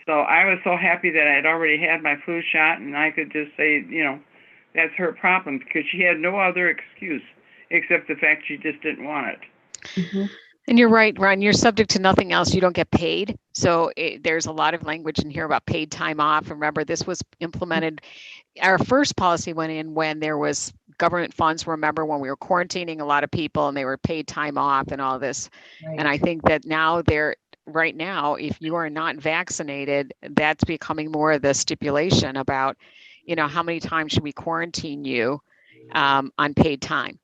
So I was so happy that I had already had my flu shot, and I could just say, that's her problem, because she had no other excuse except the fact she just didn't want it. Mhm. And you're right, Ron, you're subject to nothing else. You don't get paid. So there's a lot of language in here about paid time off. Remember, this was implemented. Our first policy went in when there was government funds. Remember when we were quarantining a lot of people and they were paid time off and all this. Right. And I think that now right now, if you are not vaccinated, that's becoming more of the stipulation about, how many times should we quarantine you on paid time.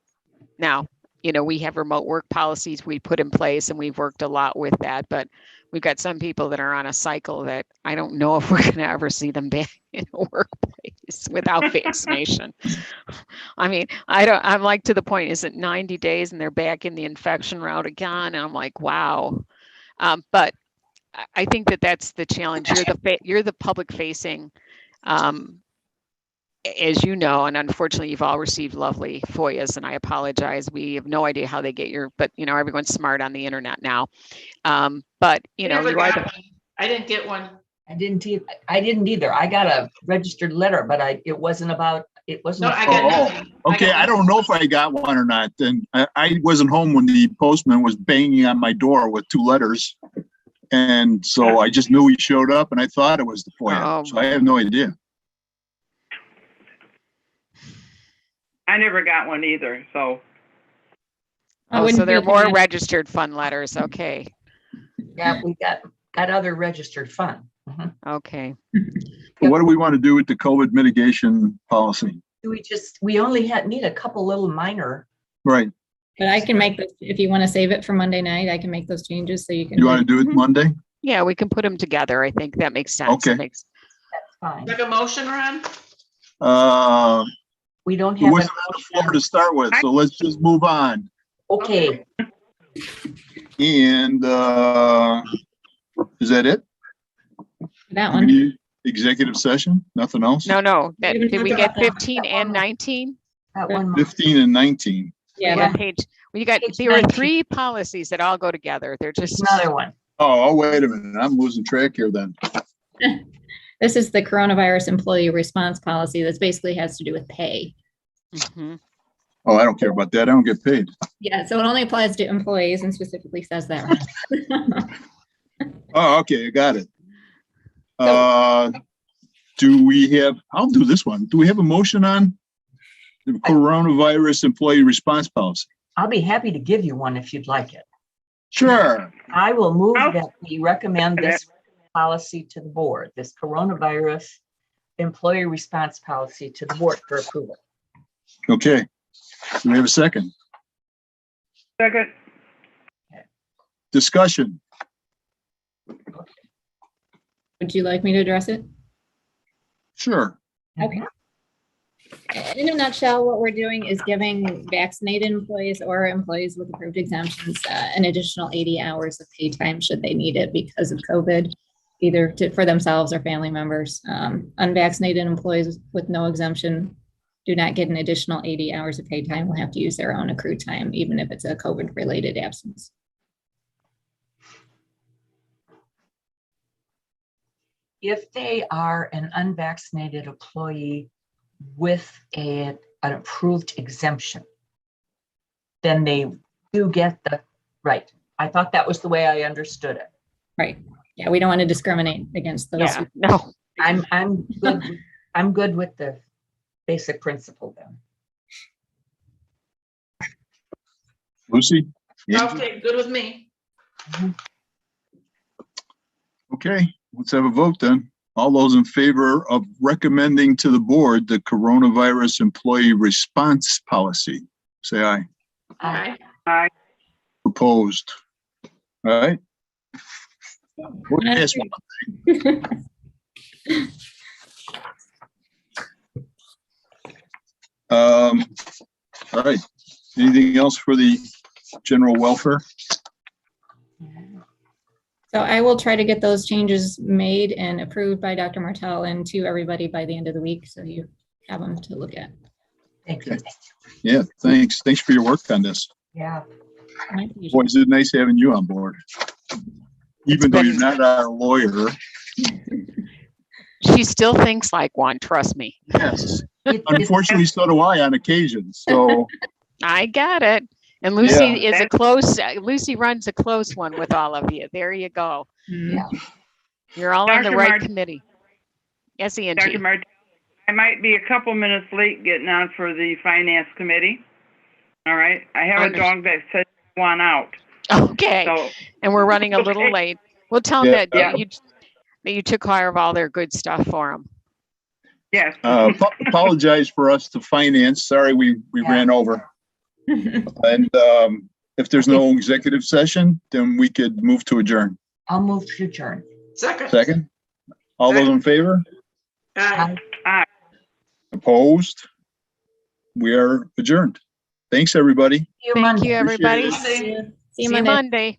Now, we have remote work policies we put in place and we've worked a lot with that, but we've got some people that are on a cycle that I don't know if we're going to ever see them back in a workplace without vaccination. I mean, I'm like to the point, is it 90 days and they're back in the infection route again? And I'm like, wow. But I think that's the challenge. You're the public facing, as you know, and unfortunately you've all received lovely FOIAs, and I apologize. We have no idea how they get but everyone's smart on the internet now. But Never got one. I didn't get one. I didn't either. I got a registered letter, but it wasn't. No, I got nothing. Okay, I don't know if I got one or not. Then I wasn't home when the postman was banging on my door with 2 letters. And so I just knew he showed up and I thought it was the FOIA. So I have no idea. I never got one either, so. So they're more registered fund letters. Okay. Yeah, we got other registered fund. Mhm. Okay. What do we want to do with the COVID mitigation policy? We only need a couple little minor. Right. But I can make this, if you want to save it for Monday night, I can make those changes so you can. You want to do it Monday? Yeah, we can put them together. I think that makes sense. Okay. That's fine. Like a motion, Ron? We don't It have. wasn't on the floor to start with, so let's just move on. Okay. And is that it? That We one. need executive session? Nothing else? No. We haven't Did we talked get about that. 15 and 19? That one. 15 and 19. Yeah, What page? Well, there are 19. 3 policies that all go together. They're just Another one. Oh, wait a minute. I'm losing track here then. this is the coronavirus employee response policy. That basically has to do with pay. Mhm. Oh, I don't care about that. I don't get paid. Yeah, so it only applies to employees and specifically says that. Oh, okay. I got it. Do we have, I'll do this one. Do we have a motion on The coronavirus employee response policy. I'll be happy to give you one if you'd like it. Sure. I will move I'll- that we recommend this policy to the board, this coronavirus employee response policy to the board for approval. Okay. Do we have a second? Second. Discussion. Would you like me to address it? Sure. Okay. In a nutshell, what we're doing is giving vaccinated employees or employees with approved exemptions an additional 80 hours of pay time should they need it because of COVID, either for themselves or family members. Unvaccinated employees with no exemption do not get an additional 80 hours of pay time. Will have to use their own accrued time, even if it's a COVID-related absence. If they are an unvaccinated employee with an approved exemption, then they do get the, right. I thought that was the way I understood it. Right. Yeah, we don't want to discriminate against those. Yeah, no. I'm good. I'm good with the basic principle then. Lucy? Angie? Okay, good with me. Okay, let's have a vote then. All those in favor of recommending to the board the coronavirus employee response policy, say aye. Aye. Aye. Opposed? All right. We're past one. All right. Anything else for the general welfare? So I will try to get those changes made and approved by Dr. Martell and to everybody by the end of the week. So you have them to look at. Thank you. Yeah, thanks. Thanks for your work on this. Yeah. My pleasure. Boy, is it nice having you on board. Even though you're not our lawyer. She still thinks like one, trust me. Yes. Unfortunately, so do I on occasion. So I got it. And Lucy is a close, Lucy runs a close one with all of you. There you go. Yeah. You're all on the Dr. right Mart- committee. Yes, Dr. Angie. Martin, I might be a couple minutes late getting on for the finance committee. All right. I have a dog that says one out. Okay. So And we're running a little Okay. late. We'll tell them Yeah. that you took care of all their good stuff for them. yes. apologize for us to finance. Sorry, we ran over. And if there's no executive session, then we could move to adjourn. I'll move to adjourn. Second? All those in favor? Aye. Opposed? We are adjourned. Thanks, everybody. See you Thank Monday. you, everybody. Appreciate Monday. See you See you Monday. Monday.